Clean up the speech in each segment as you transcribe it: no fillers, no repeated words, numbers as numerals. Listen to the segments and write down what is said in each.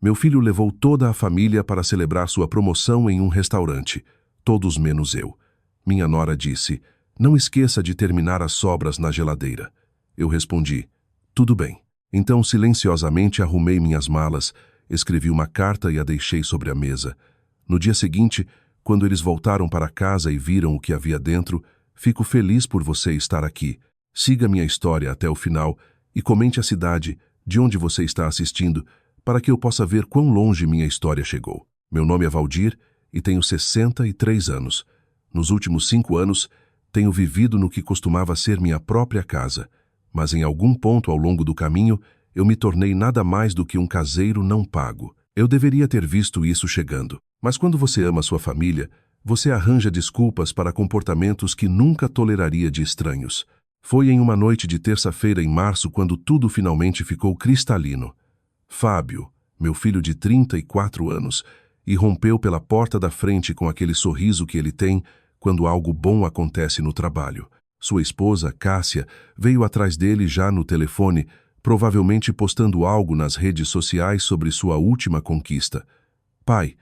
Meu filho levou toda a família para celebrar sua promoção em um restaurante, todos menos eu. Minha nora disse: "Não esqueça de terminar as sobras na geladeira." Eu respondi: "Tudo bem." Então, silenciosamente, arrumei minhas malas, escrevi uma carta e a deixei sobre a mesa. No dia seguinte, quando eles voltaram para casa e viram o que havia dentro: "Fico feliz por você estar aqui. Siga minha história até o final e comente a cidade de onde você está assistindo, para que eu possa ver quão longe minha história chegou. Meu nome é Valdir e tenho 63 anos. Nos últimos 5 anos, tenho vivido no que costumava ser minha própria casa, mas em algum ponto ao longo do caminho, eu me tornei nada mais do que um caseiro não pago. Eu deveria ter visto isso chegando. Mas quando você ama sua família, você arranja desculpas para comportamentos que nunca toleraria de estranhos. Foi em uma noite de terça-feira em março quando tudo finalmente ficou cristalino. Fábio, meu filho de 34 anos, irrompeu pela porta da frente com aquele sorriso que ele tem quando algo bom acontece no trabalho. Sua esposa, Cássia, veio atrás dele já no telefone, provavelmente postando algo nas redes sociais sobre sua última conquista. "Pai,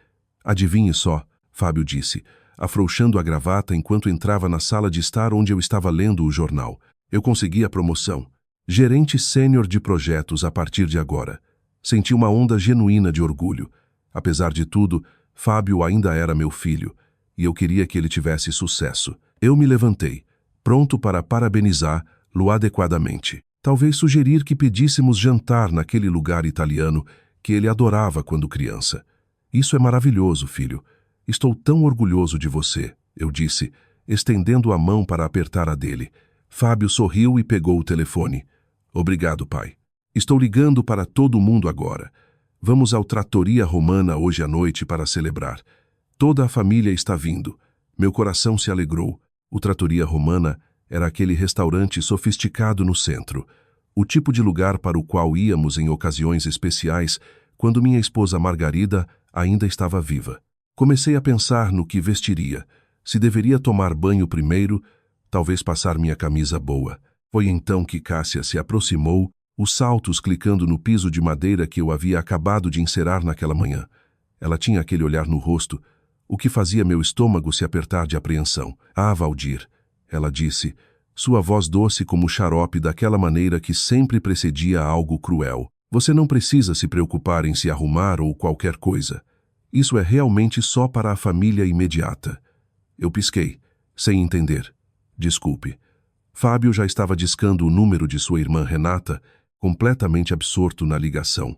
adivinhe só", Fábio disse, afrouxando a gravata enquanto entrava na sala de estar onde eu estava lendo o jornal. "Eu consegui a promoção. Gerente sênior de projetos a partir de agora." Senti uma onda genuína de orgulho. Apesar de tudo, Fábio ainda era meu filho, e eu queria que ele tivesse sucesso. Eu me levantei, pronto para parabenizá-lo adequadamente. Talvez sugerir que pedíssemos jantar naquele lugar italiano que ele adorava quando criança. "Isso é maravilhoso, filho. Estou tão orgulhoso de você", eu disse, estendendo a mão para apertar a dele. Fábio sorriu e pegou o telefone. "Obrigado, pai. Estou ligando para todo mundo agora. Vamos ao Trattoria Romana hoje à noite para celebrar. Toda a família está vindo." Meu coração se alegrou. O Trattoria Romana era aquele restaurante sofisticado no centro, o tipo de lugar para o qual íamos em ocasiões especiais, quando minha esposa Margarida ainda estava viva. Comecei a pensar no que vestiria, se deveria tomar banho primeiro, talvez passar minha camisa boa. Foi então que Cássia se aproximou, os saltos clicando no piso de madeira que eu havia acabado de encerar naquela manhã. Ela tinha aquele olhar no rosto, o que fazia meu estômago se apertar de apreensão. "Ah, Valdir", ela disse, sua voz doce como xarope daquela maneira que sempre precedia algo cruel. "Você não precisa se preocupar em se arrumar ou qualquer coisa. Isso é realmente só para a família imediata." Eu pisquei, sem entender. "Desculpe." Fábio já estava discando o número de sua irmã Renata, completamente absorto na ligação.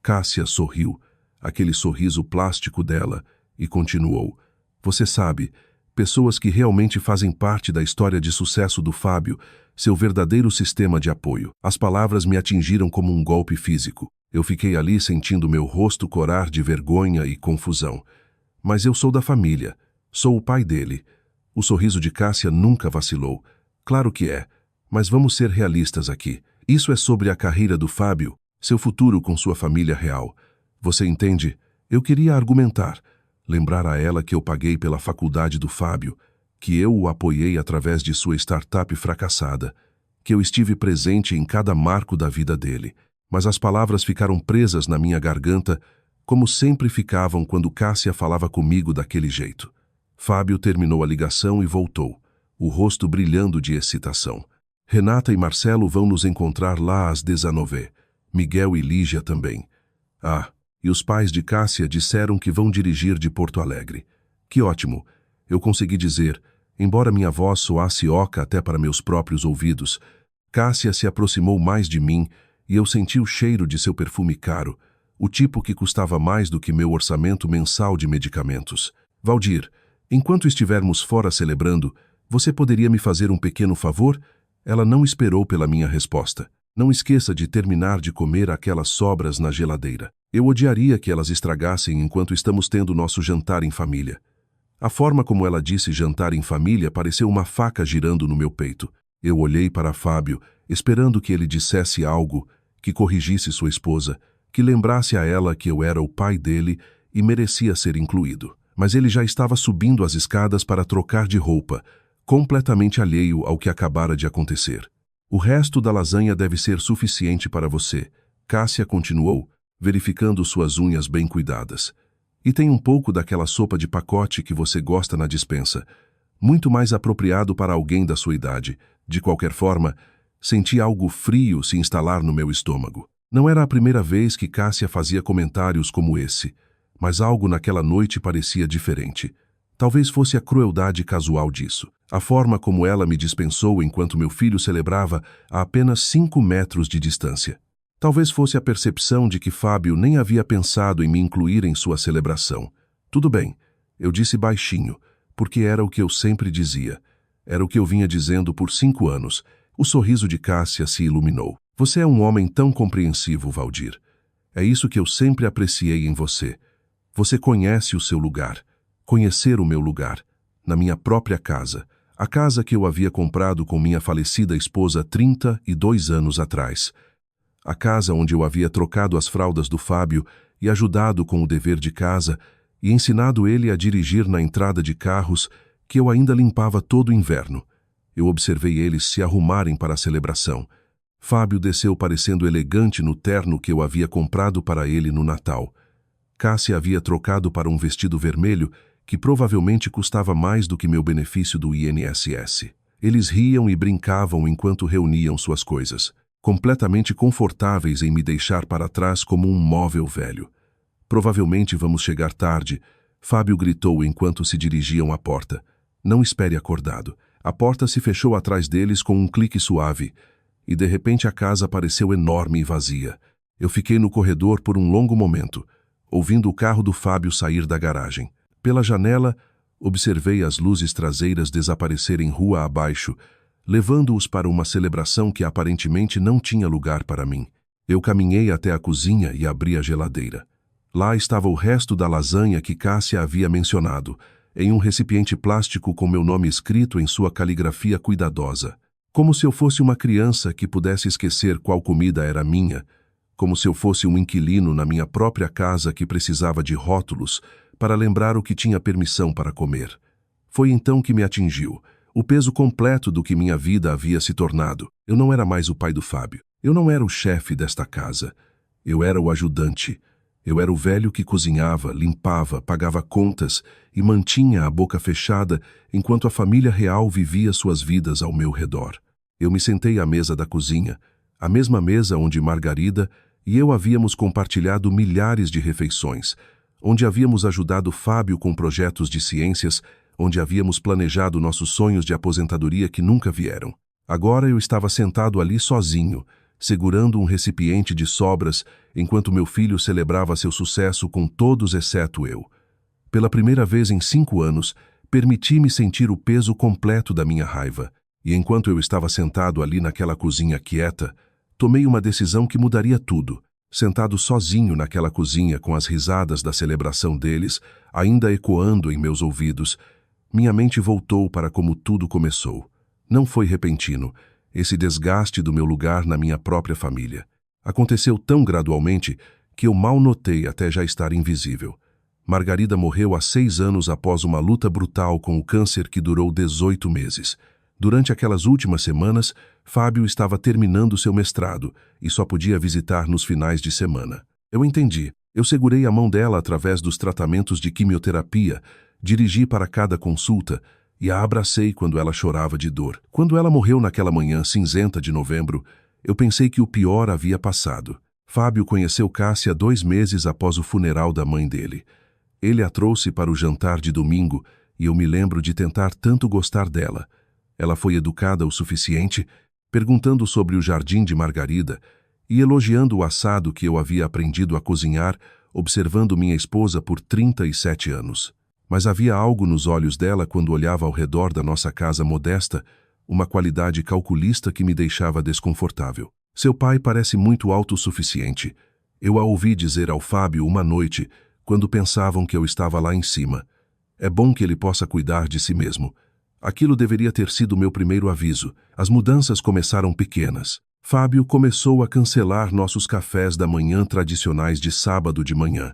Cássia sorriu, aquele sorriso plástico dela, e continuou: "Você sabe, pessoas que realmente fazem parte da história de sucesso do Fábio, seu verdadeiro sistema de apoio." As palavras me atingiram como um golpe físico. Eu fiquei ali sentindo meu rosto corar de vergonha e confusão. "Mas eu sou da família. Sou o pai dele." O sorriso de Cássia nunca vacilou. "Claro que é, mas vamos ser realistas aqui. Isso é sobre a carreira do Fábio, seu futuro com sua família real. Você entende?" Eu queria argumentar, lembrar a ela que eu paguei pela faculdade do Fábio, que eu o apoiei através de sua startup fracassada, que eu estive presente em cada marco da vida dele. Mas as palavras ficaram presas na minha garganta, como sempre ficavam quando Cássia falava comigo daquele jeito. Fábio terminou a ligação e voltou, o rosto brilhando de excitação. "Renata e Marcelo vão nos encontrar lá às 19h. Miguel e Lígia também. Ah, e os pais de Cássia disseram que vão dirigir de Porto Alegre." "Que ótimo!" eu consegui dizer, embora minha voz soasse oca até para meus próprios ouvidos. Cássia se aproximou mais de mim e eu senti o cheiro de seu perfume caro, o tipo que custava mais do que meu orçamento mensal de medicamentos. "Valdir, enquanto estivermos fora celebrando, você poderia me fazer um pequeno favor?" Ela não esperou pela minha resposta. "Não esqueça de terminar de comer aquelas sobras na geladeira. Eu odiaria que elas estragassem enquanto estamos tendo nosso jantar em família." A forma como ela disse jantar em família pareceu uma faca girando no meu peito. Eu olhei para Fábio, esperando que ele dissesse algo, que corrigisse sua esposa, que lembrasse a ela que eu era o pai dele e merecia ser incluído. Mas ele já estava subindo as escadas para trocar de roupa, completamente alheio ao que acabara de acontecer. "O resto da lasanha deve ser suficiente para você", Cássia continuou, verificando suas unhas bem cuidadas. E tem um pouco daquela sopa de pacote que você gosta na despensa, muito mais apropriado para alguém da sua idade. De qualquer forma, senti algo frio se instalar no meu estômago. Não era a primeira vez que Cássia fazia comentários como esse, mas algo naquela noite parecia diferente. Talvez fosse a crueldade casual disso. A forma como ela me dispensou enquanto meu filho celebrava a apenas 5 metros de distância. Talvez fosse a percepção de que Fábio nem havia pensado em me incluir em sua celebração. Tudo bem, eu disse baixinho, porque era o que eu sempre dizia. Era o que eu vinha dizendo por 5 anos. O sorriso de Cássia se iluminou. Você é um homem tão compreensivo, Valdir. É isso que eu sempre apreciei em você. Você conhece o seu lugar. Conhecer o meu lugar. Na minha própria casa. A casa que eu havia comprado com minha falecida esposa 32 anos atrás. A casa onde eu havia trocado as fraldas do Fábio e ajudado com o dever de casa e ensinado ele a dirigir na entrada de carros que eu ainda limpava todo o inverno. Eu observei eles se arrumarem para a celebração. Fábio desceu parecendo elegante no terno que eu havia comprado para ele no Natal. Cássia havia trocado para um vestido vermelho que provavelmente custava mais do que meu benefício do INSS. Eles riam e brincavam enquanto reuniam suas coisas, completamente confortáveis em me deixar para trás como um móvel velho. Provavelmente vamos chegar tarde, Fábio gritou enquanto se dirigiam à porta. Não espere acordado. A porta se fechou atrás deles com um clique suave, e de repente a casa pareceu enorme e vazia. Eu fiquei no corredor por um longo momento, ouvindo o carro do Fábio sair da garagem. Pela janela, observei as luzes traseiras desaparecerem rua abaixo, levando-os para uma celebração que aparentemente não tinha lugar para mim. Eu caminhei até a cozinha e abri a geladeira. Lá estava o resto da lasanha que Cássia havia mencionado, em um recipiente plástico com meu nome escrito em sua caligrafia cuidadosa. Como se eu fosse uma criança que pudesse esquecer qual comida era minha, como se eu fosse um inquilino na minha própria casa que precisava de rótulos para lembrar o que tinha permissão para comer. Foi então que me atingiu, o peso completo do que minha vida havia se tornado. Eu não era mais o pai do Fábio. Eu não era o chefe desta casa. Eu era o ajudante. Eu era o velho que cozinhava, limpava, pagava contas e mantinha a boca fechada enquanto a família real vivia suas vidas ao meu redor. Eu me sentei à mesa da cozinha, a mesma mesa onde Margarida e eu havíamos compartilhado milhares de refeições, onde havíamos ajudado Fábio com projetos de ciências, onde havíamos planejado nossos sonhos de aposentadoria que nunca vieram. Agora eu estava sentado ali sozinho, segurando um recipiente de sobras, enquanto meu filho celebrava seu sucesso com todos exceto eu. Pela primeira vez em 5 anos, permiti-me sentir o peso completo da minha raiva, e enquanto eu estava sentado ali naquela cozinha quieta, tomei uma decisão que mudaria tudo. Sentado sozinho naquela cozinha com as risadas da celebração deles, ainda ecoando em meus ouvidos, minha mente voltou para como tudo começou. Não foi repentino, esse desgaste do meu lugar na minha própria família. Aconteceu tão gradualmente que eu mal notei até já estar invisível. Margarida morreu há 6 anos após uma luta brutal com o câncer que durou 18 meses. Durante aquelas últimas semanas, Fábio estava terminando seu mestrado e só podia visitar nos finais de semana. Eu entendi. Eu segurei a mão dela através dos tratamentos de quimioterapia, dirigi para cada consulta e a abracei quando ela chorava de dor. Quando ela morreu naquela manhã cinzenta de novembro, eu pensei que o pior havia passado. Fábio conheceu Cássia 2 meses após o funeral da mãe dele. Ele a trouxe para o jantar de domingo e eu me lembro de tentar tanto gostar dela. Ela foi educada o suficiente, perguntando sobre o jardim de Margarida e elogiando o assado que eu havia aprendido a cozinhar, observando minha esposa por 37 anos. Mas havia algo nos olhos dela quando olhava ao redor da nossa casa modesta, uma qualidade calculista que me deixava desconfortável. Seu pai parece muito autossuficiente. Eu a ouvi dizer ao Fábio uma noite, quando pensavam que eu estava lá em cima. É bom que ele possa cuidar de si mesmo. Aquilo deveria ter sido meu primeiro aviso. As mudanças começaram pequenas. Fábio começou a cancelar nossos cafés da manhã tradicionais de sábado de manhã,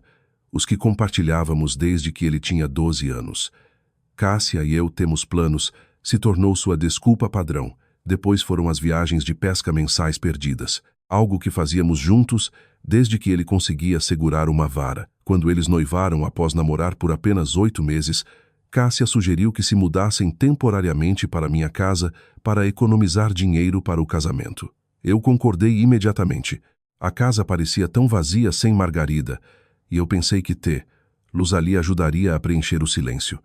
os que compartilhávamos desde que ele tinha 12 anos. Cássia e eu temos planos, se tornou sua desculpa padrão. Depois foram as viagens de pesca mensais perdidas, algo que fazíamos juntos, desde que ele conseguia segurar uma vara. Quando eles noivaram após namorar por apenas 8 meses, Cássia sugeriu que se mudassem temporariamente para minha casa para economizar dinheiro para o casamento. Eu concordei imediatamente. A casa parecia tão vazia sem Margarida, e eu pensei que Luz ali ajudaria a preencher o silêncio.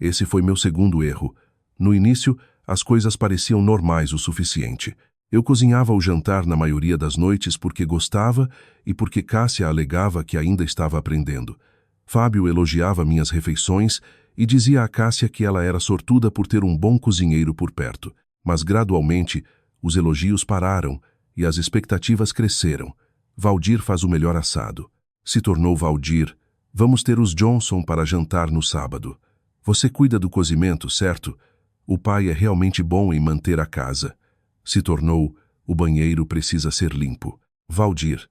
Esse foi meu segundo erro. No início, as coisas pareciam normais o suficiente. Eu cozinhava o jantar na maioria das noites porque gostava e porque Cássia alegava que ainda estava aprendendo. Fábio elogiava minhas refeições e dizia a Cássia que ela era sortuda por ter um bom cozinheiro por perto. Mas gradualmente, os elogios pararam e as expectativas cresceram. Valdir faz o melhor assado. Se tornou Valdir. Vamos ter os Johnson para jantar no sábado. Você cuida do cozimento, certo? O pai é realmente bom em manter a casa. Se tornou, o banheiro precisa ser limpo. Valdir.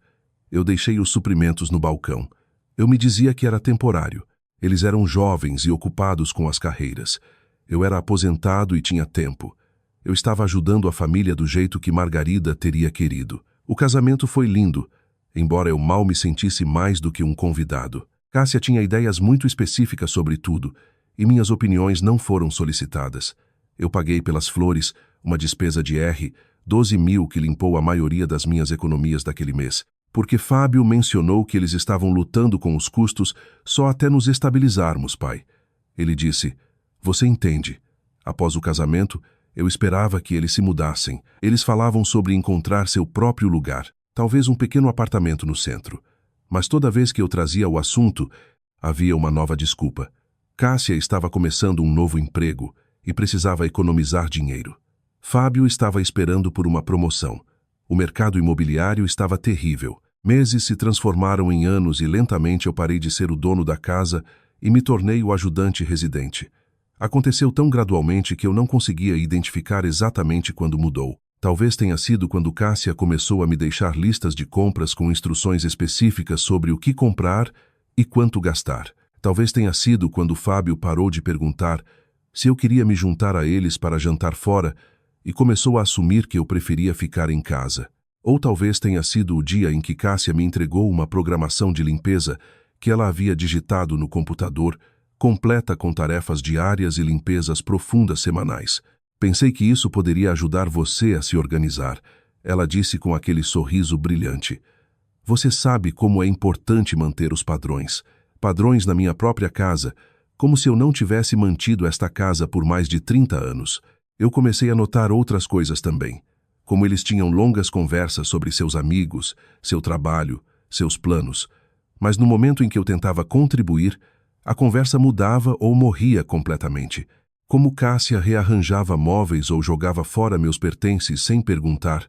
Eu deixei os suprimentos no balcão. Eu me dizia que era temporário. Eles eram jovens e ocupados com as carreiras. Eu era aposentado e tinha tempo. Eu estava ajudando a família do jeito que Margarida teria querido. O casamento foi lindo, embora eu mal me sentisse mais do que um convidado. Cássia tinha ideias muito específicas sobre tudo, e minhas opiniões não foram solicitadas. Eu paguei pelas flores, uma despesa de 12 mil que limpou a maioria das minhas economias daquele mês, porque Fábio mencionou que eles estavam lutando com os custos só até nos estabilizarmos, pai. Ele disse, você entende. Após o casamento, eu esperava que eles se mudassem. Eles falavam sobre encontrar seu próprio lugar, talvez um pequeno apartamento no centro. Mas toda vez que eu trazia o assunto, havia uma nova desculpa. Cássia estava começando um novo emprego e precisava economizar dinheiro. Fábio estava esperando por uma promoção. O mercado imobiliário estava terrível. Meses se transformaram em anos e lentamente eu parei de ser o dono da casa e me tornei o ajudante residente. Aconteceu tão gradualmente que eu não conseguia identificar exatamente quando mudou. Talvez tenha sido quando Cássia começou a me deixar listas de compras com instruções específicas sobre o que comprar e quanto gastar. Talvez tenha sido quando Fábio parou de perguntar se eu queria me juntar a eles para jantar fora e começou a assumir que eu preferia ficar em casa. Ou talvez tenha sido o dia em que Cássia me entregou uma programação de limpeza que ela havia digitado no computador, completa com tarefas diárias e limpezas profundas semanais. Pensei que isso poderia ajudar você a se organizar. Ela disse com aquele sorriso brilhante. Você sabe como é importante manter os padrões. Padrões na minha própria casa, como se eu não tivesse mantido esta casa por mais de 30 anos. Eu comecei a notar outras coisas também. Como eles tinham longas conversas sobre seus amigos, seu trabalho, seus planos. Mas no momento em que eu tentava contribuir, a conversa mudava ou morria completamente. Como Cássia rearranjava móveis ou jogava fora meus pertences sem perguntar,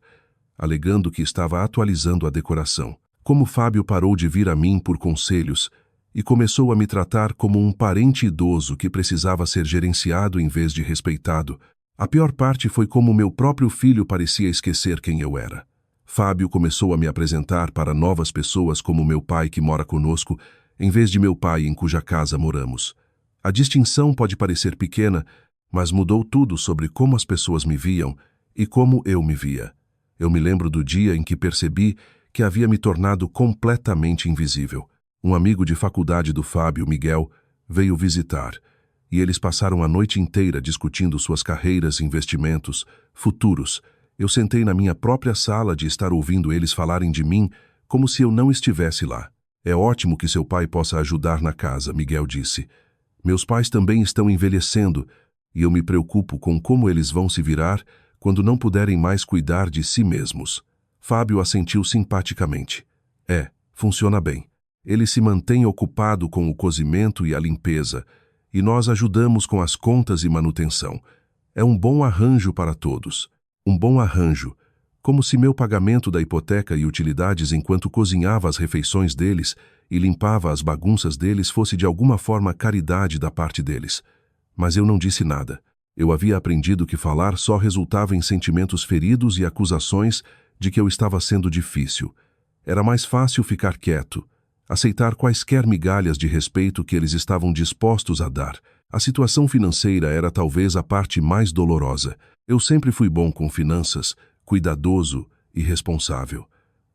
alegando que estava atualizando a decoração. Como Fábio parou de vir a mim por conselhos e começou a me tratar como um parente idoso que precisava ser gerenciado em vez de respeitado. A pior parte foi como meu próprio filho parecia esquecer quem eu era. Fábio começou a me apresentar para novas pessoas como meu pai que mora conosco, em vez de meu pai em cuja casa moramos. A distinção pode parecer pequena, mas mudou tudo sobre como as pessoas me viam e como eu me via. Eu me lembro do dia em que percebi que havia me tornado completamente invisível. Um amigo de faculdade do Fábio, Miguel, veio visitar, e eles passaram a noite inteira discutindo suas carreiras, investimentos, futuros. Eu sentei na minha própria sala de estar ouvindo eles falarem de mim como se eu não estivesse lá. É ótimo que seu pai possa ajudar na casa, Miguel disse. Meus pais também estão envelhecendo, e eu me preocupo com como eles vão se virar quando não puderem mais cuidar de si mesmos. Fábio assentiu simpaticamente. Funciona bem. Ele se mantém ocupado com o cozimento e a limpeza, e nós ajudamos com as contas e manutenção. É um bom arranjo para todos. Um bom arranjo, como se meu pagamento da hipoteca e utilidades enquanto cozinhava as refeições deles e limpava as bagunças deles fosse de alguma forma caridade da parte deles. Mas eu não disse nada. Eu havia aprendido que falar só resultava em sentimentos feridos e acusações de que eu estava sendo difícil. Era mais fácil ficar quieto, aceitar quaisquer migalhas de respeito que eles estavam dispostos a dar. A situação financeira era talvez a parte mais dolorosa. Eu sempre fui bom com finanças, cuidadoso e responsável.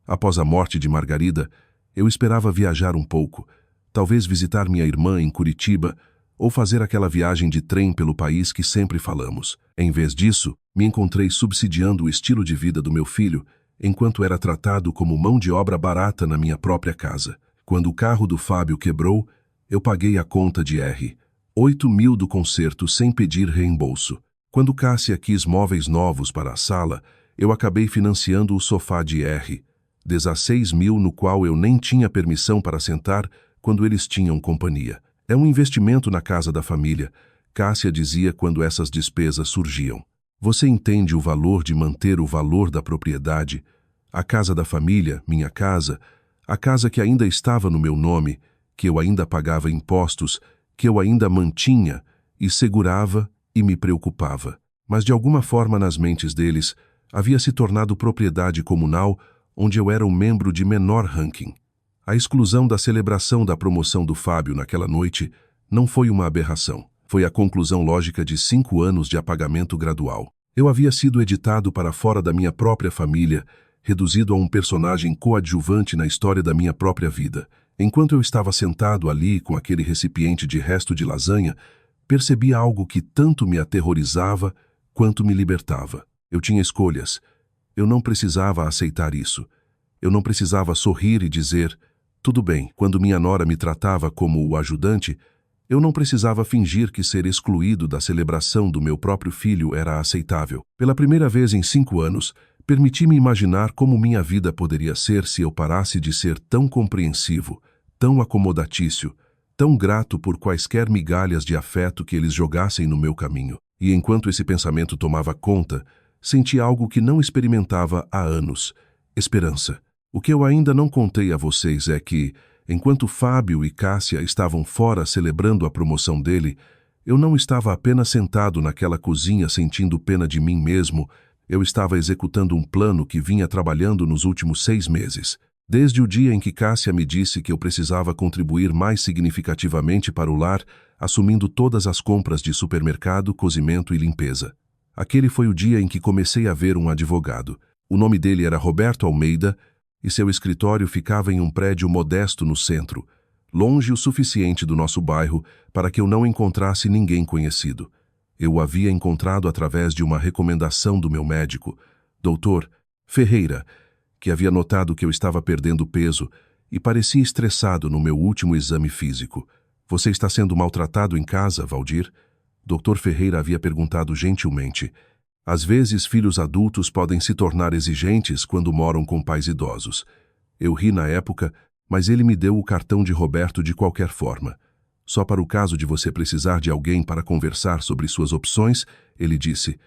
Após a morte de Margarida, eu esperava viajar um pouco, talvez visitar minha irmã em Curitiba ou fazer aquela viagem de trem pelo país que sempre falamos. Em vez disso, me encontrei subsidiando o estilo de vida do meu filho, enquanto era tratado como mão de obra barata na minha própria casa. Quando o carro do Fábio quebrou, eu paguei a conta de R$ 8.000 do conserto sem pedir reembolso. Quando Cássia quis móveis novos para a sala, eu acabei financiando o sofá de R$ 16.000 no qual eu nem tinha permissão para sentar quando eles tinham companhia. É um investimento na casa da família, Cássia dizia quando essas despesas surgiam. Você entende o valor de manter o valor da propriedade? A casa da família, minha casa, a casa que ainda estava no meu nome, que eu ainda pagava impostos, que eu ainda mantinha e segurava e me preocupava. Mas de alguma forma nas mentes deles havia se tornado propriedade comunal onde eu era um membro de menor ranking. A exclusão da celebração da promoção do Fábio naquela noite não foi uma aberração. Foi a conclusão lógica de 5 anos de apagamento gradual. Eu havia sido editado para fora da minha própria família, reduzido a um personagem coadjuvante na história da minha própria vida. Enquanto eu estava sentado ali com aquele recipiente de resto de lasanha, percebi algo que tanto me aterrorizava quanto me libertava. Eu tinha escolhas. Eu não precisava aceitar isso. Eu não precisava sorrir e dizer, tudo bem. Quando minha nora me tratava como o ajudante, eu não precisava fingir que ser excluído da celebração do meu próprio filho era aceitável. Pela primeira vez em 5 anos, permiti-me imaginar como minha vida poderia ser se eu parasse de ser tão compreensivo, tão acomodatício, tão grato por quaisquer migalhas de afeto que eles jogassem no meu caminho. E enquanto esse pensamento tomava conta, senti algo que não experimentava há anos: esperança. O que eu ainda não contei a vocês é que, enquanto Fábio e Cássia estavam fora celebrando a promoção dele, eu não estava apenas sentado naquela cozinha sentindo pena de mim mesmo, eu estava executando um plano que vinha trabalhando nos últimos 6 meses. Desde o dia em que Cássia me disse que eu precisava contribuir mais significativamente para o lar, assumindo todas as compras de supermercado, cozimento e limpeza. Aquele foi o dia em que comecei a ver um advogado. O nome dele era Roberto Almeida, e seu escritório ficava em um prédio modesto no centro, longe o suficiente do nosso bairro para que eu não encontrasse ninguém conhecido. Eu o havia encontrado através de uma recomendação do meu médico, Dr. Ferreira, que havia notado que eu estava perdendo peso e parecia estressado no meu último exame físico. Você está sendo maltratado em casa, Valdir? Dr. Ferreira havia perguntado gentilmente. Às vezes, filhos adultos podem se tornar exigentes quando moram com pais idosos. Eu ri na época, mas ele me deu o cartão de Roberto de qualquer forma. Só para o caso de você precisar de alguém para conversar sobre suas opções, ele disse.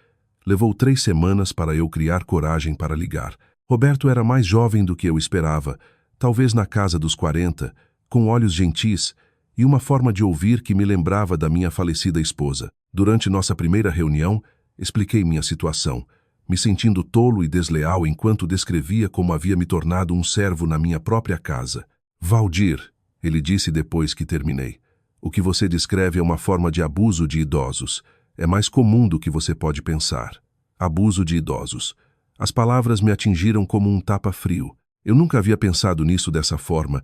Levou 3 semanas para eu criar coragem para ligar. Roberto era mais jovem do que eu esperava, talvez na casa dos 40, com olhos gentis e uma forma de ouvir que me lembrava da minha falecida esposa. Durante nossa primeira reunião, expliquei minha situação, me sentindo tolo e desleal enquanto descrevia como havia me tornado um servo na minha própria casa. Valdir, ele disse depois que terminei, o que você descreve é uma forma de abuso de idosos. É mais comum do que você pode pensar. Abuso de idosos. As palavras me atingiram como um tapa-frio. Eu nunca havia pensado nisso dessa forma,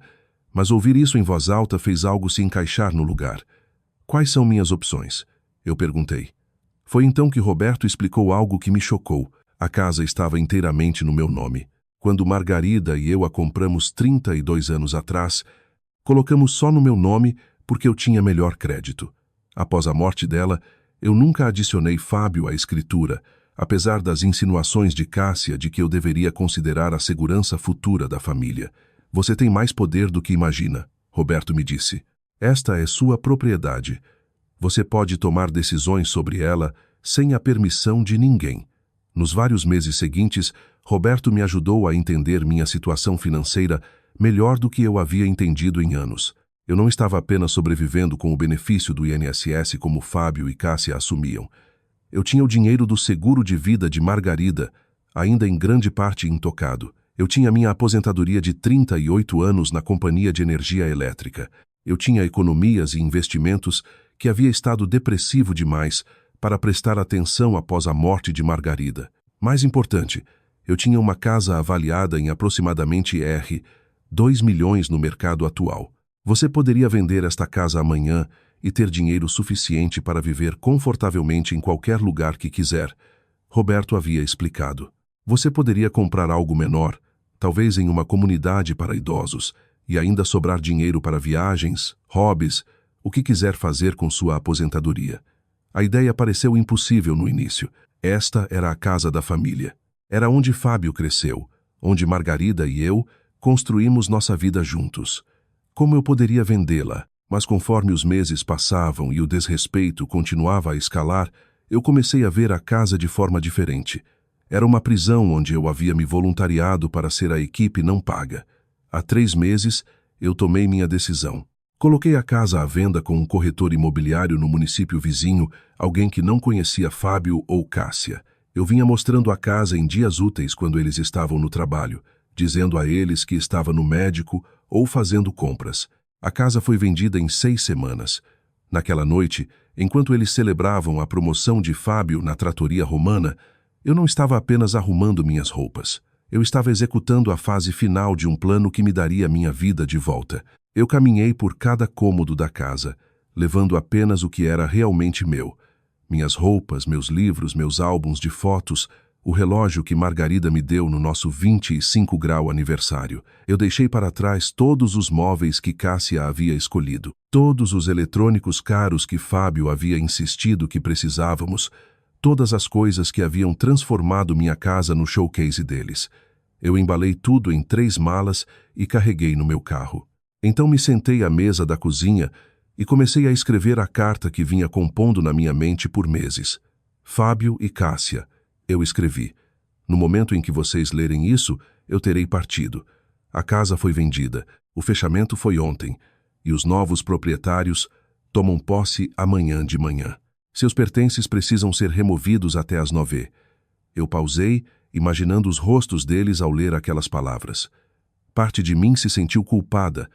mas ouvir isso em voz alta fez algo se encaixar no lugar. Quais são minhas opções? Eu perguntei. Foi então que Roberto explicou algo que me chocou. A casa estava inteiramente no meu nome. Quando Margarida e eu a compramos 32 anos atrás, colocamos só no meu nome porque eu tinha melhor crédito. Após a morte dela, eu nunca adicionei Fábio à escritura, apesar das insinuações de Cássia de que eu deveria considerar a segurança futura da família. Você tem mais poder do que imagina, Roberto me disse. Esta é sua propriedade. Você pode tomar decisões sobre ela sem a permissão de ninguém. Nos vários meses seguintes, Roberto me ajudou a entender minha situação financeira melhor do que eu havia entendido em anos. Eu não estava apenas sobrevivendo com o benefício do INSS como Fábio e Cássia assumiam. Eu tinha o dinheiro do seguro de vida de Margarida, ainda em grande parte intocado. Eu tinha minha aposentadoria de 38 anos na companhia de energia elétrica. Eu tinha economias e investimentos que havia estado depressivo demais para prestar atenção após a morte de Margarida. Mais importante, Eu tinha uma casa avaliada em aproximadamente R$ 2 milhões no mercado atual. Você poderia vender esta casa amanhã e ter dinheiro suficiente para viver confortavelmente em qualquer lugar que quiser. Roberto havia explicado. Você poderia comprar algo menor, talvez em uma comunidade para idosos, e ainda sobrar dinheiro para viagens, hobbies, o que quiser fazer com sua aposentadoria. A ideia pareceu impossível no início. Esta era a casa da família. Era onde Fábio cresceu, onde Margarida e eu construímos nossa vida juntos. Como eu poderia vendê-la? Mas conforme os meses passavam e o desrespeito continuava a escalar, eu comecei a ver a casa de forma diferente. Era uma prisão onde eu havia me voluntariado para ser a equipe não paga. Há 3 meses, eu tomei minha decisão. Coloquei a casa à venda com um corretor imobiliário no município vizinho, alguém que não conhecia Fábio ou Cássia. Eu vinha mostrando a casa em dias úteis quando eles estavam no trabalho, dizendo a eles que estava no médico ou fazendo compras. A casa foi vendida em 6 semanas. Naquela noite, enquanto eles celebravam a promoção de Fábio na tratoria romana, eu não estava apenas arrumando minhas roupas. Eu estava executando a fase final de um plano que me daria minha vida de volta. Eu caminhei por cada cômodo da casa, levando apenas o que era realmente meu. Minhas roupas, meus livros, meus álbuns de fotos, o relógio que Margarida me deu no nosso 25º aniversário. Eu deixei para trás todos os móveis que Cássia havia escolhido, todos os eletrônicos caros que Fábio havia insistido que precisávamos, todas as coisas que haviam transformado minha casa no showcase deles. Eu embalei tudo em 3 malas e carreguei no meu carro. Então me sentei à mesa da cozinha e comecei a escrever a carta que vinha compondo na minha mente por meses. Fábio e Cássia, eu escrevi. No momento em que vocês lerem isso, eu terei partido. A casa foi vendida, o fechamento foi ontem, e os novos proprietários tomam posse amanhã de manhã. Seus pertences precisam ser removidos até às 9. Eu pausei, imaginando os rostos deles ao ler aquelas palavras. Parte de mim se sentiu culpada,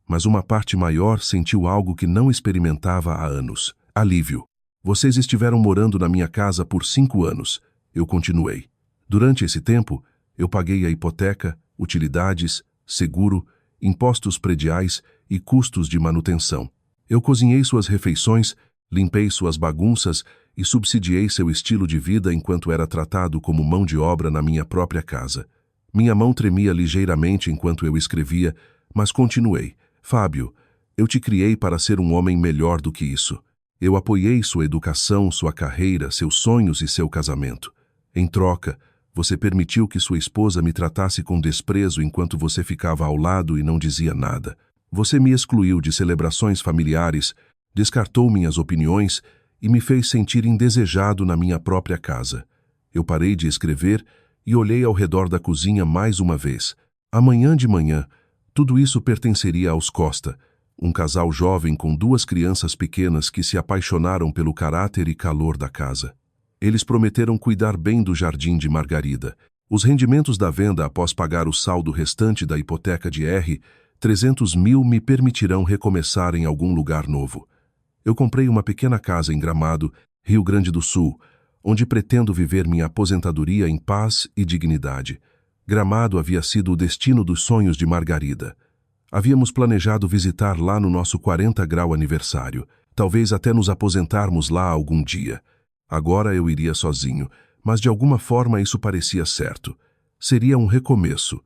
mas uma parte maior sentiu algo que não experimentava há anos. Alívio. Vocês estiveram morando na minha casa por 5 anos. Eu continuei. Durante esse tempo, eu paguei a hipoteca, utilidades, seguro, impostos prediais e custos de manutenção. Eu cozinhei suas refeições, limpei suas bagunças e subsidiei seu estilo de vida enquanto era tratado como mão de obra na minha própria casa. Minha mão tremia ligeiramente enquanto eu escrevia, mas continuei. Fábio, eu te criei para ser um homem melhor do que isso. Eu apoiei sua educação, sua carreira, seus sonhos e seu casamento. Em troca, você permitiu que sua esposa me tratasse com desprezo enquanto você ficava ao lado e não dizia nada. Você me excluiu de celebrações familiares, descartou minhas opiniões e me fez sentir indesejado na minha própria casa. Eu parei de escrever e olhei ao redor da cozinha mais uma vez. Amanhã de manhã, tudo isso pertenceria aos Costa, um casal jovem com 2 crianças pequenas que se apaixonaram pelo caráter e calor da casa. Eles prometeram cuidar bem do jardim de Margarida. Os rendimentos da venda após pagar o saldo restante da hipoteca de R$ 300 mil me permitirão recomeçar em algum lugar novo. Eu comprei uma pequena casa em Gramado, Rio Grande do Sul, onde pretendo viver minha aposentadoria em paz e dignidade. Gramado havia sido o destino dos sonhos de Margarida. Havíamos planejado visitar lá no nosso 40º aniversário, talvez até nos aposentarmos lá algum dia. Agora eu iria sozinho, mas de alguma forma isso parecia certo. Seria um recomeço,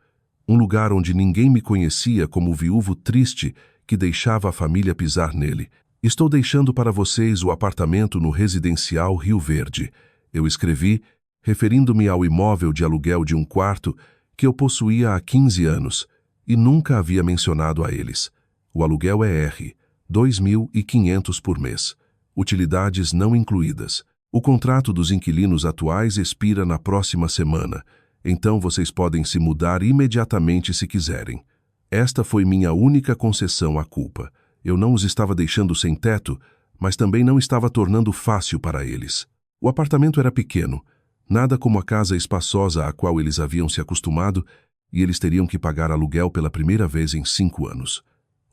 um lugar onde ninguém me conhecia como o viúvo triste que deixava a família pisar nele. Estou deixando para vocês o apartamento no residencial Rio Verde. Eu escrevi, referindo-me ao imóvel de aluguel de um quarto que eu possuía há 15 anos e nunca havia mencionado a eles. O aluguel é R$ 2.500 por mês. Utilidades não incluídas. O contrato dos inquilinos atuais expira na próxima semana, então vocês podem se mudar imediatamente se quiserem. Esta foi minha única concessão à culpa. Eu não os estava deixando sem teto, mas também não estava tornando fácil para eles. O apartamento era pequeno, nada como a casa espaçosa à qual eles haviam se acostumado, e eles teriam que pagar aluguel pela primeira vez em 5 anos.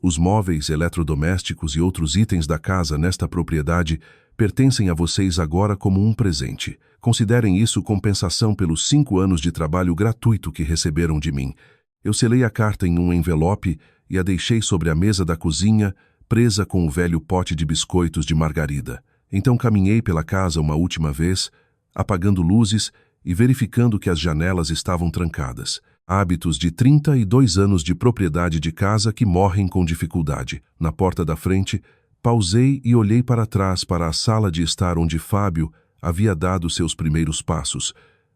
Os móveis, eletrodomésticos e outros itens da casa nesta propriedade pertencem a vocês agora como um presente. Considerem isso compensação pelos 5 anos de trabalho gratuito que receberam de mim. Eu selei a carta em um envelope e a deixei sobre a mesa da cozinha, presa com o velho pote de biscoitos de margarida. Então caminhei pela casa uma última vez, apagando luzes e verificando que as janelas estavam trancadas. Hábitos de 32 anos de propriedade de casa que morrem com dificuldade. Na porta da frente, pausei e olhei para trás para a sala de estar onde Fábio havia dado seus primeiros passos,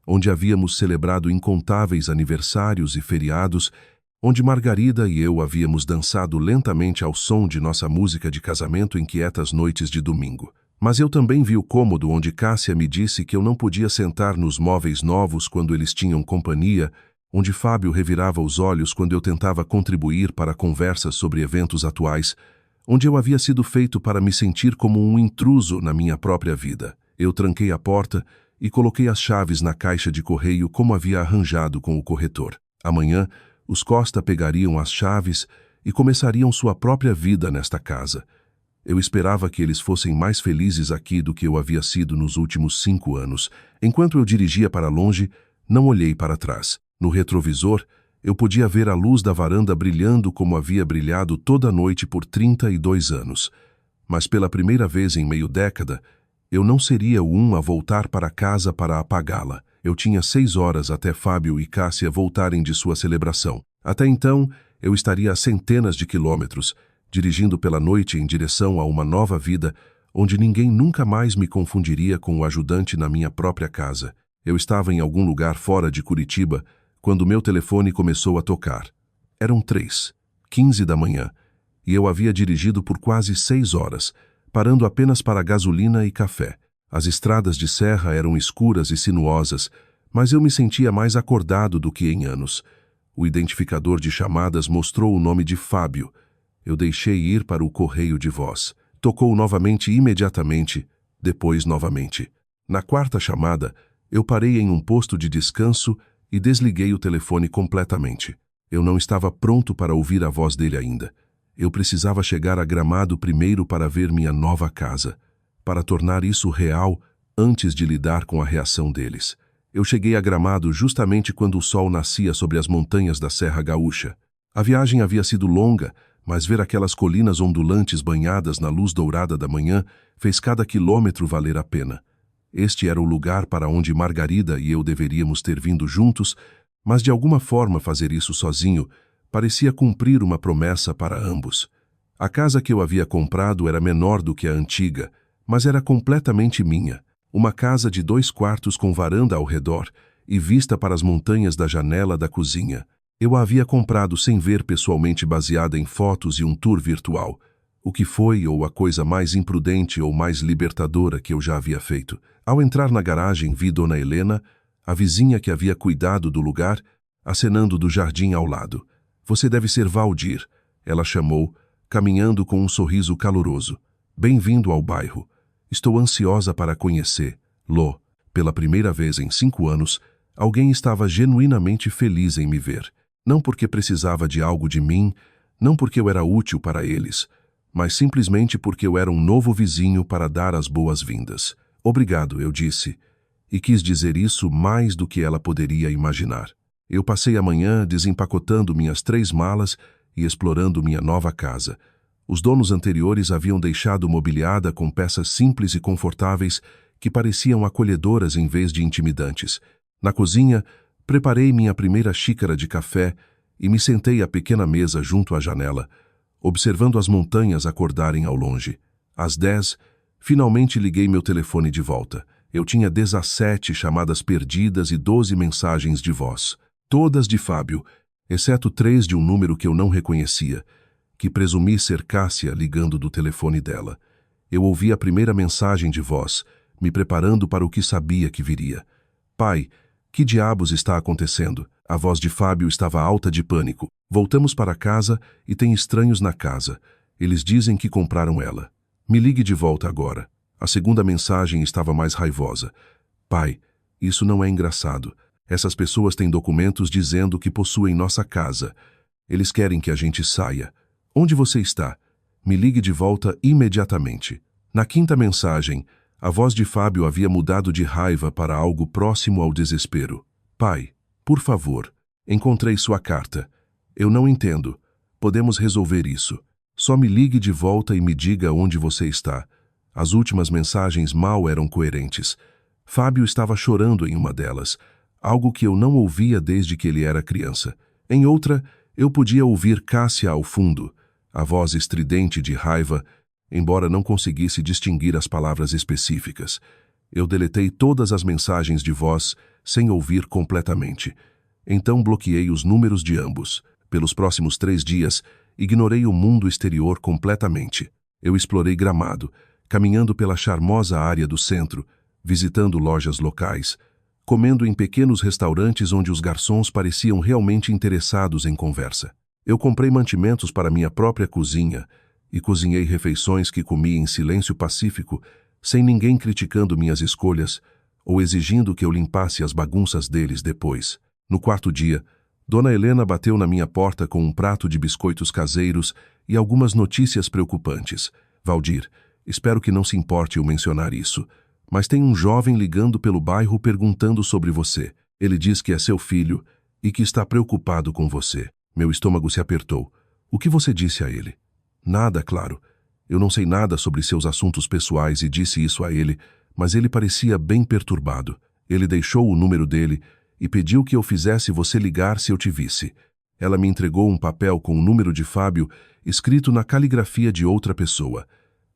onde havíamos celebrado incontáveis aniversários e feriados, onde Margarida e eu havíamos dançado lentamente ao som de nossa música de casamento em quietas noites de domingo. Mas eu também vi o cômodo onde Cássia me disse que eu não podia sentar nos móveis novos quando eles tinham companhia, onde Fábio revirava os olhos quando eu tentava contribuir para conversas sobre eventos atuais, onde eu havia sido feito para me sentir como um intruso na minha própria vida. Eu tranquei a porta e coloquei as chaves na caixa de correio como havia arranjado com o corretor. Amanhã, os Costa pegariam as chaves e começariam sua própria vida nesta casa. Eu esperava que eles fossem mais felizes aqui do que eu havia sido nos últimos 5 anos. Enquanto eu dirigia para longe, não olhei para trás. No retrovisor, eu podia ver a luz da varanda brilhando como havia brilhado toda a noite por 32 anos. Mas pela primeira vez em meio década, eu não seria o a voltar para casa para apagá-la. Eu tinha 6 horas até Fábio e Cássia voltarem de sua celebração. Até então, eu estaria a centenas de quilômetros, dirigindo pela noite em direção a uma nova vida, onde ninguém nunca mais me confundiria com o ajudante na minha própria casa. Eu estava em algum lugar fora de Curitiba, quando meu telefone começou a tocar. Eram 3:15 da manhã, e eu havia dirigido por quase 6 horas, parando apenas para gasolina e café. As estradas de serra eram escuras e sinuosas, mas eu me sentia mais acordado do que em anos. O identificador de chamadas mostrou o nome de Fábio. Eu deixei ir para o correio de voz. Tocou novamente imediatamente, depois novamente. Na 4ª chamada, eu parei em um posto de descanso e desliguei o telefone completamente. Eu não estava pronto para ouvir a voz dele ainda. Eu precisava chegar a Gramado primeiro para ver minha nova casa, para tornar isso real antes de lidar com a reação deles. Eu cheguei a Gramado justamente quando o sol nascia sobre as montanhas da Serra Gaúcha. A viagem havia sido longa, mas ver aquelas colinas ondulantes banhadas na luz dourada da manhã fez cada quilômetro valer a pena. Este era o lugar para onde Margarida e eu deveríamos ter vindo juntos, mas de alguma forma fazer isso sozinho parecia cumprir uma promessa para ambos. A casa que eu havia comprado era menor do que a antiga, mas era completamente minha. Uma casa de 2 quartos com varanda ao redor e vista para as montanhas da janela da cozinha. Eu a havia comprado sem ver pessoalmente, baseada em fotos e um tour virtual, o que foi ou a coisa mais imprudente ou mais libertadora que eu já havia feito. Ao entrar na garagem, vi Dona Helena, a vizinha que havia cuidado do lugar, acenando do jardim ao lado. "Você deve ser Valdir", ela chamou, caminhando com um sorriso caloroso. "Bem-vindo ao bairro. Estou ansiosa para conhecer-lo." Pela primeira vez em 5 anos, alguém estava genuinamente feliz em me ver. Não porque precisava de algo de mim, não porque eu era útil para eles, mas simplesmente porque eu era um novo vizinho para dar as boas-vindas. "Obrigado", eu disse, e quis dizer isso mais do que ela poderia imaginar. Eu passei a manhã desempacotando minhas 3 malas e explorando minha nova casa. Os donos anteriores haviam deixado mobiliada com peças simples e confortáveis que pareciam acolhedoras em vez de intimidantes. Na cozinha, preparei minha primeira xícara de café e me sentei à pequena mesa junto à janela, observando as montanhas acordarem ao longe. Às 10, finalmente liguei meu telefone de volta. Eu tinha 17 chamadas perdidas e 12 mensagens de voz. Todas de Fábio, exceto 3 de um número que eu não reconhecia, que presumi ser Cássia ligando do telefone dela. Eu ouvi a primeira mensagem de voz, me preparando para o que sabia que viria. "Pai, que diabos está acontecendo?" A voz de Fábio estava alta de pânico. "Voltamos para casa e tem estranhos na casa. Eles dizem que compraram ela. Me ligue de volta agora." A segunda mensagem estava mais raivosa. "Pai, isso não é engraçado. Essas pessoas têm documentos dizendo que possuem nossa casa. Eles querem que a gente saia. Onde você está? Me ligue de volta imediatamente." Na quinta mensagem, a voz de Fábio havia mudado de raiva para algo próximo ao desespero. Pai, por favor, encontrei sua carta. Eu não entendo. Podemos resolver isso. Só me ligue de volta e me diga onde você está. As últimas mensagens mal eram coerentes. Fábio estava chorando em uma delas, algo que eu não ouvia desde que ele era criança. Em outra, eu podia ouvir Cássia ao fundo, a voz estridente de raiva, embora não conseguisse distinguir as palavras específicas. Eu deletei todas as mensagens de voz sem ouvir completamente. Então bloqueei os números de ambos. Pelos próximos 3 dias, ignorei o mundo exterior completamente. Eu explorei Gramado, caminhando pela charmosa área do centro, visitando lojas locais, comendo em pequenos restaurantes onde os garçons pareciam realmente interessados em conversa. Eu comprei mantimentos para minha própria cozinha e cozinhei refeições que comi em silêncio pacífico, sem ninguém criticando minhas escolhas ou exigindo que eu limpasse as bagunças deles depois. No quarto dia, Dona Helena bateu na minha porta com um prato de biscoitos caseiros e algumas notícias preocupantes. Valdir, espero que não se importe eu mencionar isso, mas tem um jovem ligando pelo bairro perguntando sobre você. Ele diz que é seu filho e que está preocupado com você. Meu estômago se apertou. O que você disse a ele? Nada, claro. Eu não sei nada sobre seus assuntos pessoais e disse isso a ele, mas ele parecia bem perturbado. Ele deixou o número dele e pediu que eu fizesse você ligar se eu te visse. Ela me entregou um papel com o número de Fábio escrito na caligrafia de outra pessoa.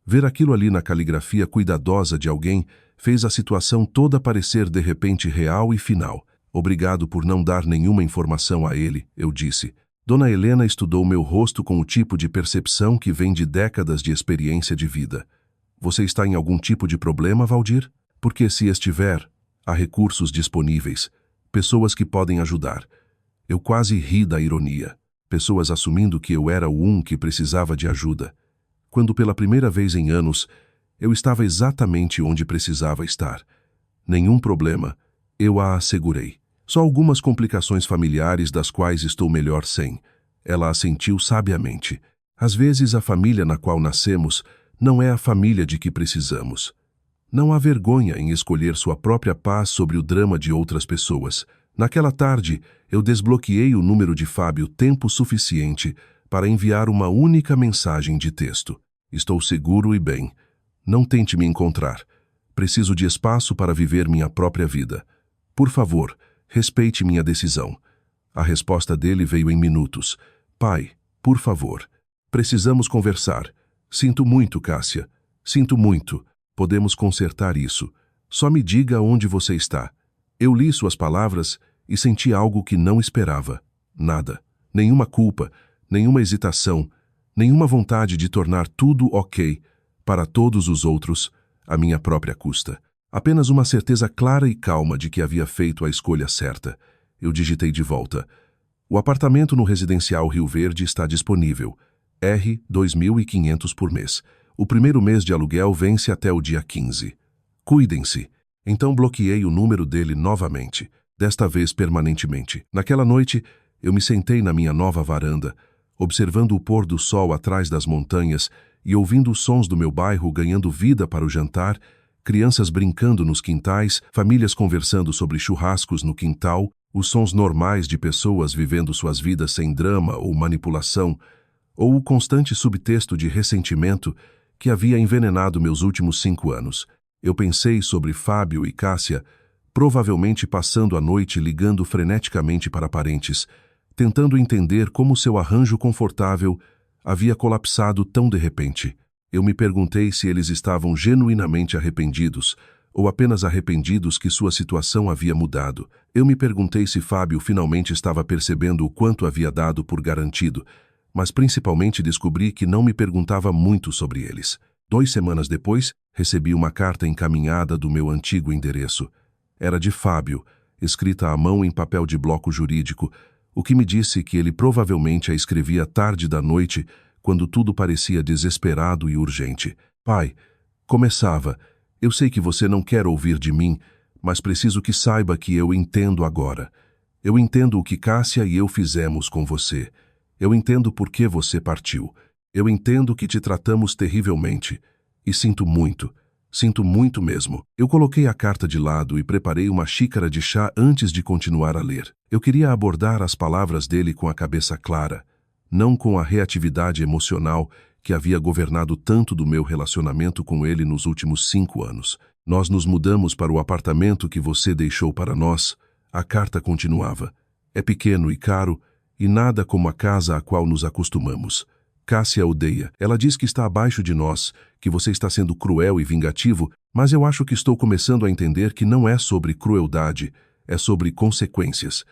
Ver aquilo ali na caligrafia cuidadosa de alguém fez a situação toda parecer de repente real e final. Obrigado por não dar nenhuma informação a ele, eu disse. Dona Helena estudou meu rosto com o tipo de percepção que vem de décadas de experiência de vida. Você está em algum tipo de problema, Valdir? Porque se estiver, há recursos disponíveis. Pessoas que podem ajudar. Eu quase ri da ironia. Pessoas assumindo que eu era o que precisava de ajuda. Quando pela primeira vez em anos, eu estava exatamente onde precisava estar. Nenhum problema, eu a assegurei. Só algumas complicações familiares das quais estou melhor sem. Ela assentiu sabiamente. Às vezes a família na qual nascemos não é a família de que precisamos. Não há vergonha em escolher sua própria paz sobre o drama de outras pessoas. Naquela tarde, eu desbloqueei o número de Fábio tempo suficiente para enviar uma única mensagem de texto. Estou seguro e bem. Não tente me encontrar. Preciso de espaço para viver minha própria vida. Por favor, respeite minha decisão. A resposta dele veio em minutos. Pai, por favor. Precisamos conversar. Sinto muito, Cássia. Sinto muito. Podemos consertar isso. Só me diga onde você está. Eu li suas palavras e senti algo que não esperava. Nada. Nenhuma culpa, nenhuma hesitação, nenhuma vontade de tornar tudo ok para todos os outros, à minha própria custa. Apenas uma certeza clara e calma de que havia feito a escolha certa. Eu digitei de volta. O apartamento no residencial Rio Verde está disponível. R$ 2.500 por mês. O primeiro mês de aluguel vence até o dia 15. Cuidem-se. Então bloqueei o número dele novamente, desta vez permanentemente. Naquela noite, eu me sentei na minha nova varanda, observando o pôr do sol atrás das montanhas e ouvindo os sons do meu bairro ganhando vida para o jantar, crianças brincando nos quintais, famílias conversando sobre churrascos no quintal, os sons normais de pessoas vivendo suas vidas sem drama ou manipulação, ou o constante subtexto de ressentimento que havia envenenado meus últimos 5 anos. Eu pensei sobre Fábio e Cássia, provavelmente passando a noite ligando freneticamente para parentes, tentando entender como seu arranjo confortável havia colapsado tão de repente. Eu me perguntei se eles estavam genuinamente arrependidos, ou apenas arrependidos que sua situação havia mudado. Eu me perguntei se Fábio finalmente estava percebendo o quanto havia dado por garantido, mas principalmente descobri que não me perguntava muito sobre eles. 2 semanas depois, recebi uma carta encaminhada do meu antigo endereço. Era de Fábio, escrita à mão em papel de bloco jurídico, o que me disse que ele provavelmente a escrevia tarde da noite, quando tudo parecia desesperado e urgente. Pai, começava, eu sei que você não quer ouvir de mim, mas preciso que saiba que eu entendo agora. Eu entendo o que Cássia e eu fizemos com você. Eu entendo por que você partiu. Eu entendo que te tratamos terrivelmente. E sinto muito mesmo. Eu coloquei a carta de lado e preparei uma xícara de chá antes de continuar a ler. Eu queria abordar as palavras dele com a cabeça clara, não com a reatividade emocional que havia governado tanto do meu relacionamento com ele nos últimos 5 anos. Nós nos mudamos para o apartamento que você deixou para nós. A carta continuava. É pequeno e caro, e nada como a casa a qual nos acostumamos. Cássia odeia. Ela diz que está abaixo de nós, que você está sendo cruel e vingativo, mas eu acho que estou começando a entender que não é sobre crueldade, é sobre consequências.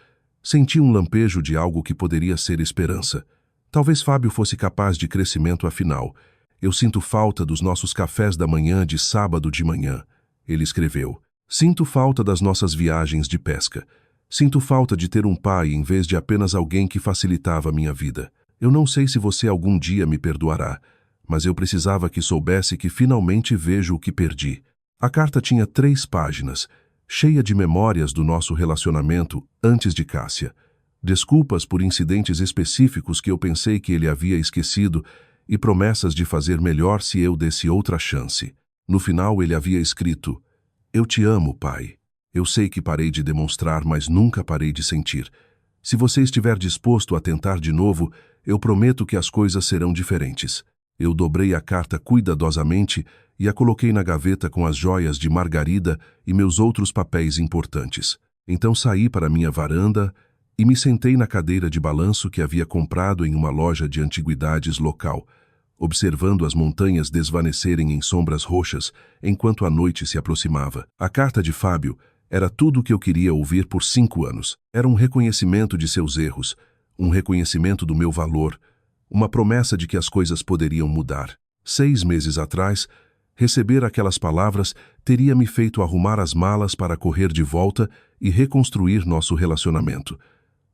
Senti um lampejo de algo que poderia ser esperança. Talvez Fábio fosse capaz de crescimento afinal. Eu sinto falta dos nossos cafés da manhã de sábado de manhã. Ele escreveu. Sinto falta das nossas viagens de pesca. Sinto falta de ter um pai em vez de apenas alguém que facilitava a minha vida. Eu não sei se você algum dia me perdoará, mas eu precisava que soubesse que finalmente vejo o que perdi. A carta tinha 3 páginas, cheia de memórias do nosso relacionamento antes de Cássia. Desculpas por incidentes específicos que eu pensei que ele havia esquecido e promessas de fazer melhor se eu desse outra chance. No final ele havia escrito: Eu te amo, pai. Eu sei que parei de demonstrar, mas nunca parei de sentir. Se você estiver disposto a tentar de novo, eu prometo que as coisas serão diferentes. Eu dobrei a carta cuidadosamente e a coloquei na gaveta com as joias de Margarida e meus outros papéis importantes. Então saí para minha varanda e me sentei na cadeira de balanço que havia comprado em uma loja de antiguidades local, observando as montanhas desvanecerem em sombras roxas enquanto a noite se aproximava. A carta de Fábio era tudo o que eu queria ouvir por 5 anos. Era um reconhecimento de seus erros, um reconhecimento do meu valor, uma promessa de que as coisas poderiam mudar. 6 meses atrás, receber aquelas palavras teria me feito arrumar as malas para correr de volta e reconstruir nosso relacionamento.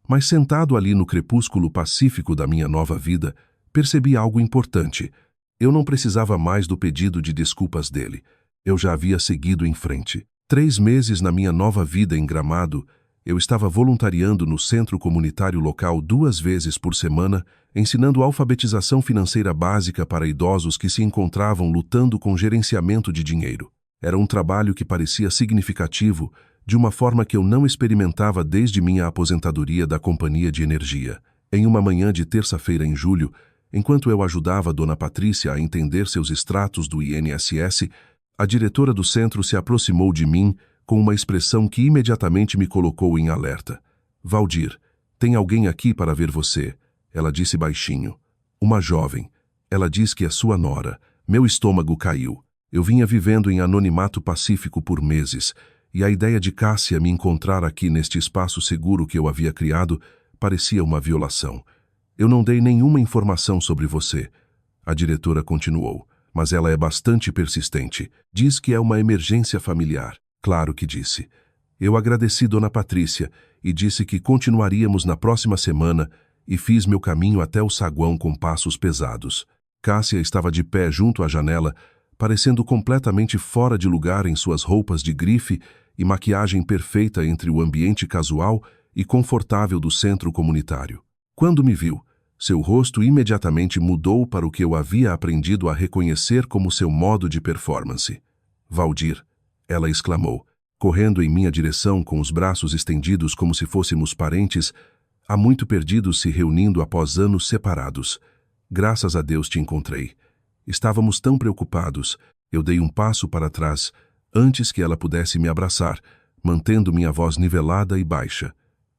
Mas sentado ali no crepúsculo pacífico da minha nova vida, percebi algo importante. Eu não precisava mais do pedido de desculpas dele. Eu já havia seguido em frente. 3 meses na minha nova vida em Gramado, eu estava voluntariando no centro comunitário local 2 vezes por semana, ensinando alfabetização financeira básica para idosos que se encontravam lutando com gerenciamento de dinheiro. Era um trabalho que parecia significativo, de uma forma que eu não experimentava desde minha aposentadoria da companhia de energia. Em uma manhã de terça-feira em julho, enquanto eu ajudava Dona Patrícia a entender seus extratos do INSS, a diretora do centro se aproximou de mim com uma expressão que imediatamente me colocou em alerta. Valdir, tem alguém aqui para ver você, ela disse baixinho. Uma jovem. Ela diz que é sua nora. Meu estômago caiu. Eu vinha vivendo em anonimato pacífico por meses, e a ideia de Cássia me encontrar aqui neste espaço seguro que eu havia criado parecia uma violação. Eu não dei nenhuma informação sobre você. A diretora continuou. Mas ela é bastante persistente. Diz que é uma emergência familiar. Claro que disse. Eu agradeci Dona Patrícia e disse que continuaríamos na próxima semana e fiz meu caminho até o saguão com passos pesados. Cássia estava de pé junto à janela, parecendo completamente fora de lugar em suas roupas de grife e maquiagem perfeita entre o ambiente casual e confortável do centro comunitário. Quando me viu, seu rosto imediatamente mudou para o que eu havia aprendido a reconhecer como seu modo de performance. Valdir, ela exclamou, correndo em minha direção com os braços estendidos como se fôssemos parentes, há muito perdidos se reunindo após anos separados. Graças a Deus te encontrei. Estávamos tão preocupados, eu dei um passo para trás, antes que ela pudesse me abraçar, mantendo minha voz nivelada e baixa.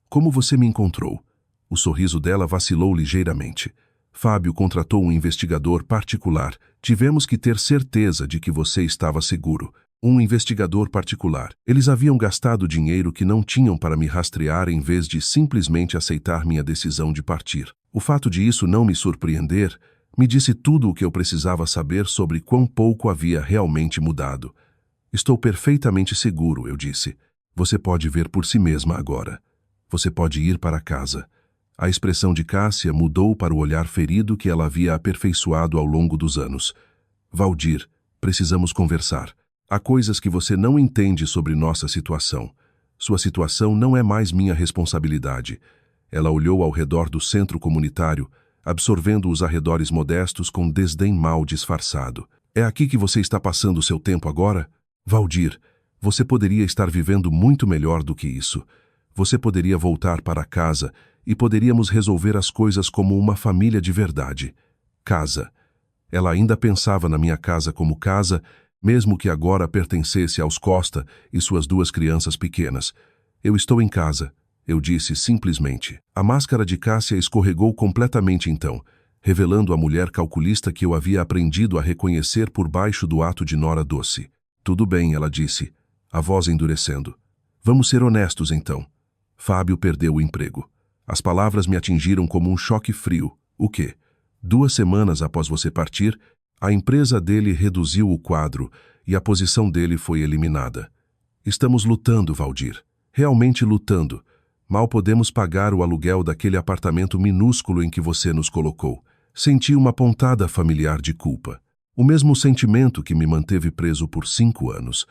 Como você me encontrou? O sorriso dela vacilou ligeiramente. Fábio contratou um investigador particular. Tivemos que ter certeza de que você estava seguro. Um investigador particular. Eles haviam gastado dinheiro que não tinham para me rastrear em vez de simplesmente aceitar minha decisão de partir. O fato de isso não me surpreender me disse tudo o que eu precisava saber sobre quão pouco havia realmente mudado. Estou perfeitamente seguro, eu disse. Você pode ver por si mesma agora. Você pode ir para casa. A expressão de Cássia mudou para o olhar ferido que ela havia aperfeiçoado ao longo dos anos. Valdir, precisamos conversar. Há coisas que você não entende sobre nossa situação. Sua situação não é mais minha responsabilidade. Ela olhou ao redor do centro comunitário, absorvendo os arredores modestos com desdém mal disfarçado. É aqui que você está passando o seu tempo agora? Valdir, você poderia estar vivendo muito melhor do que isso. Você poderia voltar para casa e poderíamos resolver as coisas como uma família de verdade. Casa. Ela ainda pensava na minha casa como casa, mesmo que agora pertencesse aos Costa e suas 2 crianças pequenas. Eu estou em casa, eu disse simplesmente. A máscara de Cássia escorregou completamente então, revelando a mulher calculista que eu havia aprendido a reconhecer por baixo do ato de Nora doce. Tudo bem, ela disse, a voz endurecendo. Vamos ser honestos então. Fábio perdeu o emprego. As palavras me atingiram como um choque frio. O quê? 2 semanas após você partir, a empresa dele reduziu o quadro e a posição dele foi eliminada. Estamos lutando, Valdir. Realmente lutando. Mal podemos pagar o aluguel daquele apartamento minúsculo em que você nos colocou. Senti uma pontada familiar de culpa. O mesmo sentimento que me manteve preso por 5 anos.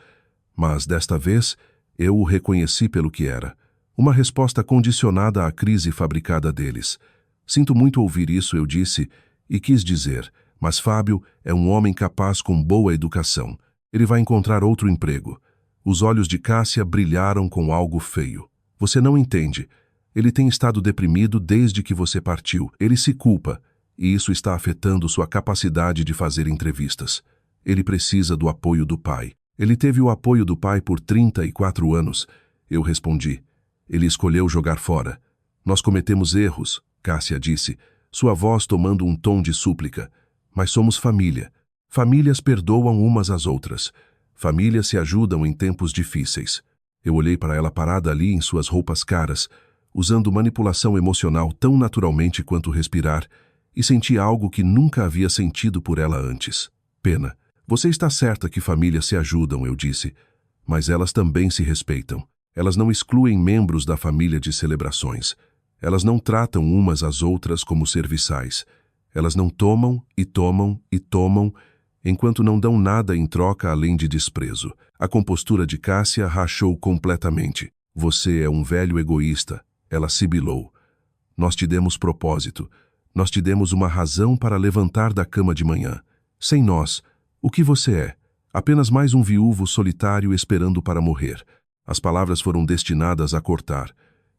Mas, desta vez, eu o reconheci pelo que era. Uma resposta condicionada à crise fabricada deles. Sinto muito ouvir isso, eu disse, e quis dizer, mas Fábio é um homem capaz com boa educação. Ele vai encontrar outro emprego. Os olhos de Cássia brilharam com algo feio. Você não entende. Ele tem estado deprimido desde que você partiu. Ele se culpa, e isso está afetando sua capacidade de fazer entrevistas. Ele precisa do apoio do pai. Ele teve o apoio do pai por 34 anos. Eu respondi. Ele escolheu jogar fora. Nós cometemos erros, Cássia disse, sua voz tomando um tom de súplica. Mas somos família. Famílias perdoam umas às outras. Famílias se ajudam em tempos difíceis. Eu olhei para ela parada ali em suas roupas caras, usando manipulação emocional tão naturalmente quanto respirar, e senti algo que nunca havia sentido por ela antes. Pena. Você está certa que famílias se ajudam, eu disse, mas elas também se respeitam. Elas não excluem membros da família de celebrações. Elas não tratam umas às outras como serviçais. Elas não tomam e tomam e tomam, enquanto não dão nada em troca além de desprezo. A compostura de Cássia rachou completamente. Você é um velho egoísta, ela sibilou. Nós te demos propósito. Nós te demos uma razão para levantar da cama de manhã. Sem nós, o que você é? Apenas mais um viúvo solitário esperando para morrer. As palavras foram destinadas a cortar,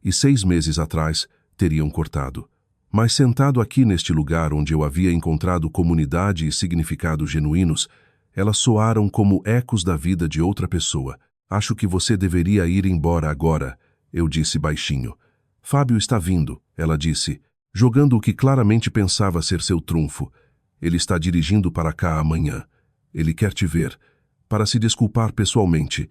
e 6 meses atrás teriam cortado. Mas sentado aqui neste lugar onde eu havia encontrado comunidade e significado genuínos, elas soaram como ecos da vida de outra pessoa. Acho que você deveria ir embora agora, eu disse baixinho. Fábio está vindo, ela disse, jogando o que claramente pensava ser seu trunfo. Ele está dirigindo para cá amanhã. Ele quer te ver, para se desculpar pessoalmente.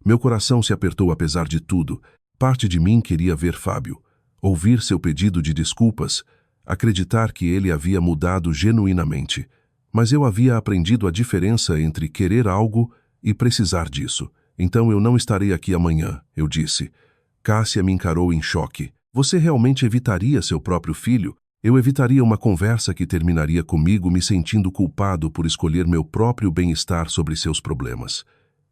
Meu coração se apertou apesar de tudo. Parte de mim queria ver Fábio, ouvir seu pedido de desculpas, acreditar que ele havia mudado genuinamente. Mas eu havia aprendido a diferença entre querer algo e precisar disso. Então eu não estarei aqui amanhã, eu disse. Cássia me encarou em choque. Você realmente evitaria seu próprio filho? Eu evitaria uma conversa que terminaria comigo me sentindo culpado por escolher meu próprio bem-estar sobre seus problemas.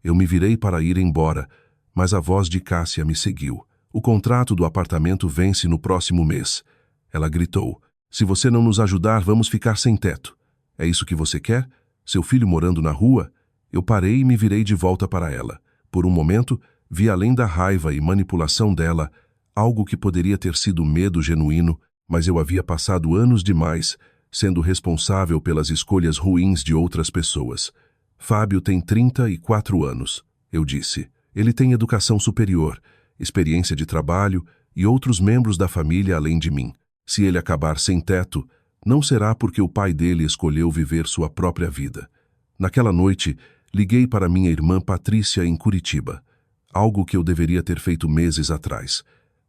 Eu me virei para ir embora, mas a voz de Cássia me seguiu. O contrato do apartamento vence no próximo mês. Ela gritou. Se você não nos ajudar, vamos ficar sem teto. É isso que você quer? Seu filho morando na rua? Eu parei e me virei de volta para ela. Por um momento, vi além da raiva e manipulação dela, algo que poderia ter sido medo genuíno, mas eu havia passado anos demais, sendo responsável pelas escolhas ruins de outras pessoas. Fábio tem 34 anos, eu disse. Ele tem educação superior, experiência de trabalho e outros membros da família além de mim. Se ele acabar sem teto, não será porque o pai dele escolheu viver sua própria vida. Naquela noite, liguei para minha irmã Patrícia em Curitiba, algo que eu deveria ter feito meses atrás.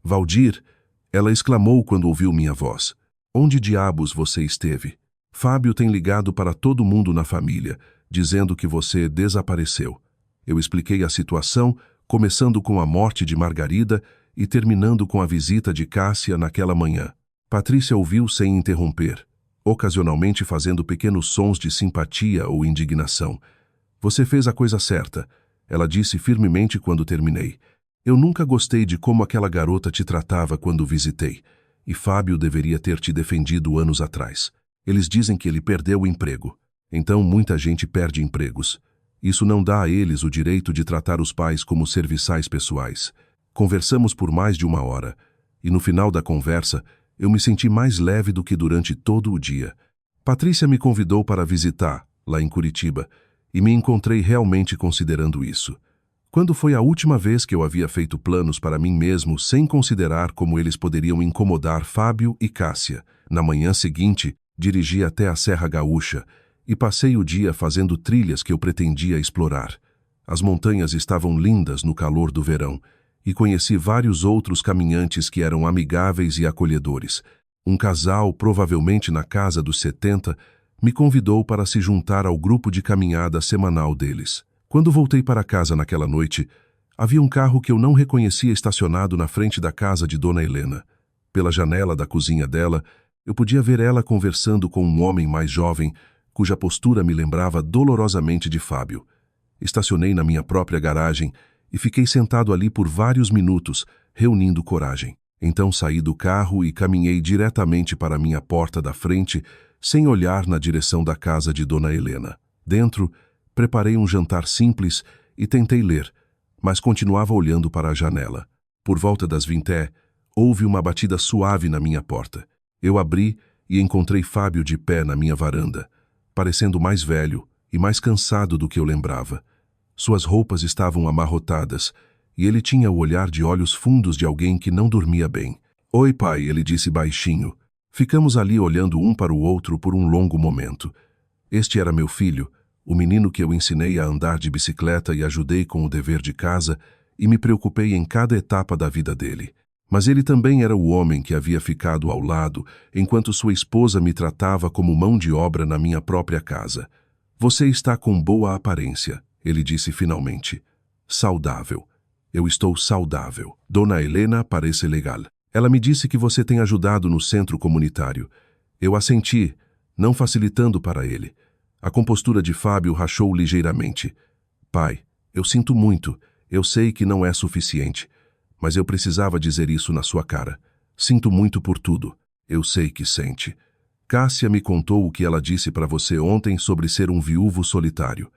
Valdir, ela exclamou quando ouviu minha voz. Onde diabos você esteve? Fábio tem ligado para todo mundo na família, dizendo que você desapareceu. Eu expliquei a situação, começando com a morte de Margarida e terminando com a visita de Cássia naquela manhã. Patrícia ouviu sem interromper, ocasionalmente fazendo pequenos sons de simpatia ou indignação. Você fez a coisa certa, ela disse firmemente quando terminei. Eu nunca gostei de como aquela garota te tratava quando visitei, e Fábio deveria ter te defendido anos atrás. Eles dizem que ele perdeu o emprego. Então muita gente perde empregos. Isso não dá a eles o direito de tratar os pais como serviçais pessoais. Conversamos por mais de 1 hora, e no final da conversa, eu me senti mais leve do que durante todo o dia. Patrícia me convidou para visitar, lá em Curitiba, e me encontrei realmente considerando isso. Quando foi a última vez que eu havia feito planos para mim mesmo sem considerar como eles poderiam incomodar Fábio e Cássia? Na manhã seguinte, dirigi até a Serra Gaúcha e passei o dia fazendo trilhas que eu pretendia explorar. As montanhas estavam lindas no calor do verão e conheci vários outros caminhantes que eram amigáveis e acolhedores. Um casal, provavelmente na casa dos 70, me convidou para se juntar ao grupo de caminhada semanal deles. Quando voltei para casa naquela noite, havia um carro que eu não reconhecia estacionado na frente da casa de Dona Helena. Pela janela da cozinha dela, eu podia ver ela conversando com um homem mais jovem, cuja postura me lembrava dolorosamente de Fábio. Estacionei na minha própria garagem e fiquei sentado ali por vários minutos, reunindo coragem. Então saí do carro e caminhei diretamente para minha porta da frente, sem olhar na direção da casa de Dona Helena. Dentro, preparei um jantar simples e tentei ler, mas continuava olhando para a janela. Por volta das 20, houve uma batida suave na minha porta. Eu abri e encontrei Fábio de pé na minha varanda, parecendo mais velho e mais cansado do que eu lembrava. Suas roupas estavam amarrotadas e ele tinha o olhar de olhos fundos de alguém que não dormia bem. "Oi, pai", ele disse baixinho. Ficamos ali olhando um para o outro por um longo momento. Este era meu filho, o menino que eu ensinei a andar de bicicleta e ajudei com o dever de casa e me preocupei em cada etapa da vida dele. Mas ele também era o homem que havia ficado ao lado enquanto sua esposa me tratava como mão de obra na minha própria casa. "Você está com boa aparência", ele disse finalmente. "Saudável. Eu estou saudável. Dona Helena parece legal. Ela me disse que você tem ajudado no centro comunitário." Eu assenti, não facilitando para ele. A compostura de Fábio rachou ligeiramente. "Pai, eu sinto muito. Eu sei que não é suficiente. Mas eu precisava dizer isso na sua cara. Sinto muito por tudo. Eu sei que sente. Cássia me contou o que ela disse para você ontem sobre ser um viúvo solitário.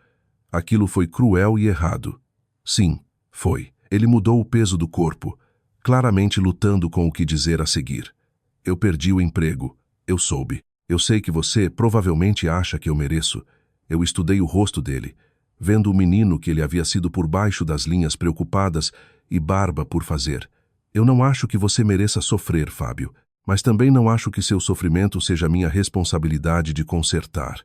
Aquilo foi cruel e errado." "Sim, foi." Ele mudou o peso do corpo, claramente lutando com o que dizer a seguir. "Eu perdi o emprego. Eu soube. Eu sei que você provavelmente acha que eu mereço." Eu estudei o rosto dele, vendo o menino que ele havia sido por baixo das linhas preocupadas e barba por fazer. "Eu não acho que você mereça sofrer, Fábio, mas também não acho que seu sofrimento seja minha responsabilidade de consertar."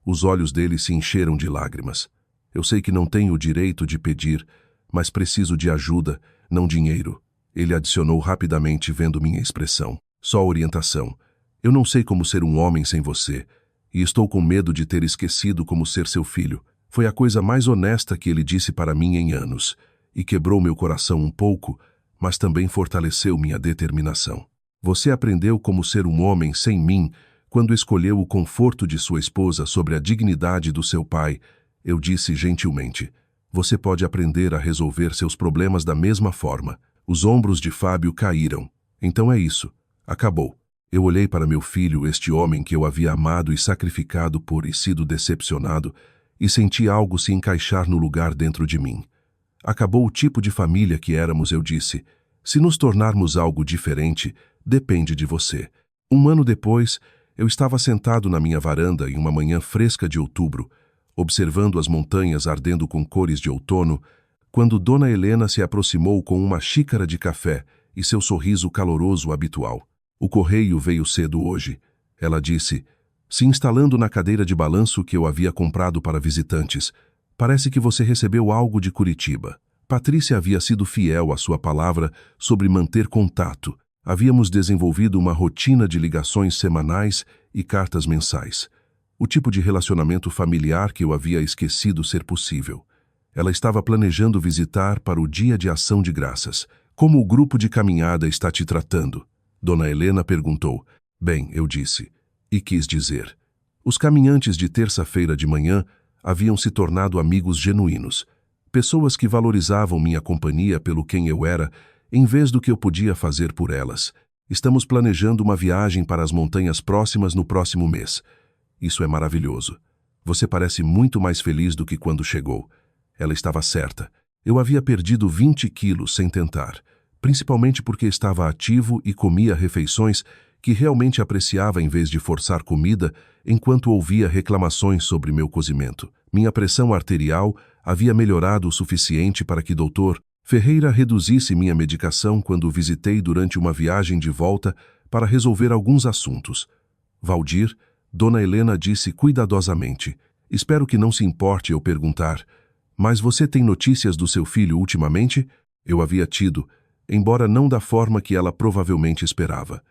Os olhos dele se encheram de lágrimas. "Eu sei que não tenho o direito de pedir, mas preciso de ajuda, não dinheiro." Ele adicionou rapidamente, vendo minha expressão. "Só orientação. Eu não sei como ser um homem sem você, e estou com medo de ter esquecido como ser seu filho." Foi a coisa mais honesta que ele disse para mim em anos, e quebrou meu coração um pouco, mas também fortaleceu minha determinação. "Você aprendeu como ser um homem sem mim quando escolheu o conforto de sua esposa sobre a dignidade do seu pai", eu disse gentilmente. "Você pode aprender a resolver seus problemas da mesma forma." Os ombros de Fábio caíram. "Então é isso. Acabou." Eu olhei para meu filho, este homem que eu havia amado e sacrificado por e sido decepcionado, e senti algo se encaixar no lugar dentro de mim. "Acabou o tipo de família que éramos", eu disse. "Se nos tornarmos algo diferente, depende de você." 1 ano depois, eu estava sentado na minha varanda em uma manhã fresca de outubro, observando as montanhas ardendo com cores de outono, quando Dona Helena se aproximou com uma xícara de café e seu sorriso caloroso habitual. "O correio veio cedo hoje", ela disse, se instalando na cadeira de balanço que eu havia comprado para visitantes. "Parece que você recebeu algo de Curitiba." Patrícia havia sido fiel à sua palavra sobre manter contato. Havíamos desenvolvido uma rotina de ligações semanais e cartas mensais. O tipo de relacionamento familiar que eu havia esquecido ser possível. Ela estava planejando visitar para o Dia de Ação de Graças. "Como o grupo de caminhada está te tratando?" Dona Helena perguntou. "Bem", eu disse, e quis dizer. Os caminhantes de terça-feira de manhã haviam se tornado amigos genuínos. Pessoas que valorizavam minha companhia pelo quem eu era, em vez do que eu podia fazer por elas. "Estamos planejando uma viagem para as montanhas próximas no próximo mês. Isso é maravilhoso. Você parece muito mais feliz do que quando chegou. Ela estava certa. Eu havia perdido 20 quilos sem tentar, principalmente porque estava ativo e comia refeições que realmente apreciava em vez de forçar comida enquanto ouvia reclamações sobre meu cozimento. Minha pressão arterial havia melhorado o suficiente para que Dr. Ferreira reduzisse minha medicação quando o visitei durante uma viagem de volta para resolver alguns assuntos. Valdir, Dona Helena disse cuidadosamente: espero que não se importe eu perguntar, mas você tem notícias do seu filho ultimamente? Eu havia tido, embora não da forma que ela provavelmente esperava.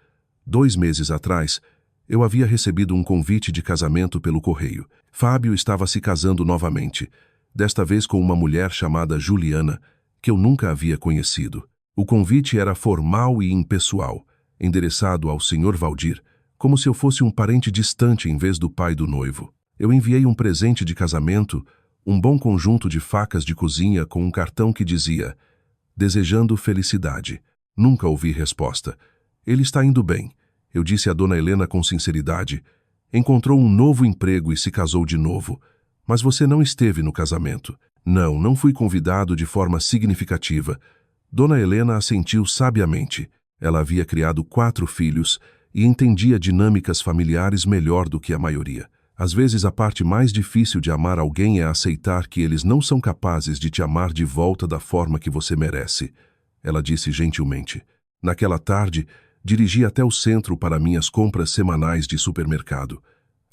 2 meses atrás, eu havia recebido um convite de casamento pelo correio. Fábio estava se casando novamente, desta vez com uma mulher chamada Juliana, que eu nunca havia conhecido. O convite era formal e impessoal, endereçado ao Sr. Valdir, como se eu fosse um parente distante em vez do pai do noivo. Eu enviei um presente de casamento, um bom conjunto de facas de cozinha com um cartão que dizia: desejando felicidade. Nunca ouvi resposta. Ele está indo bem, eu disse a Dona Helena com sinceridade. Encontrou um novo emprego e se casou de novo. Mas você não esteve no casamento. Não fui convidado de forma significativa. Dona Helena assentiu sabiamente. Ela havia criado 4 filhos e entendia dinâmicas familiares melhor do que a maioria. Às vezes a parte mais difícil de amar alguém é aceitar que eles não são capazes de te amar de volta da forma que você merece. Ela disse gentilmente. Naquela tarde, dirigi até o centro para minhas compras semanais de supermercado.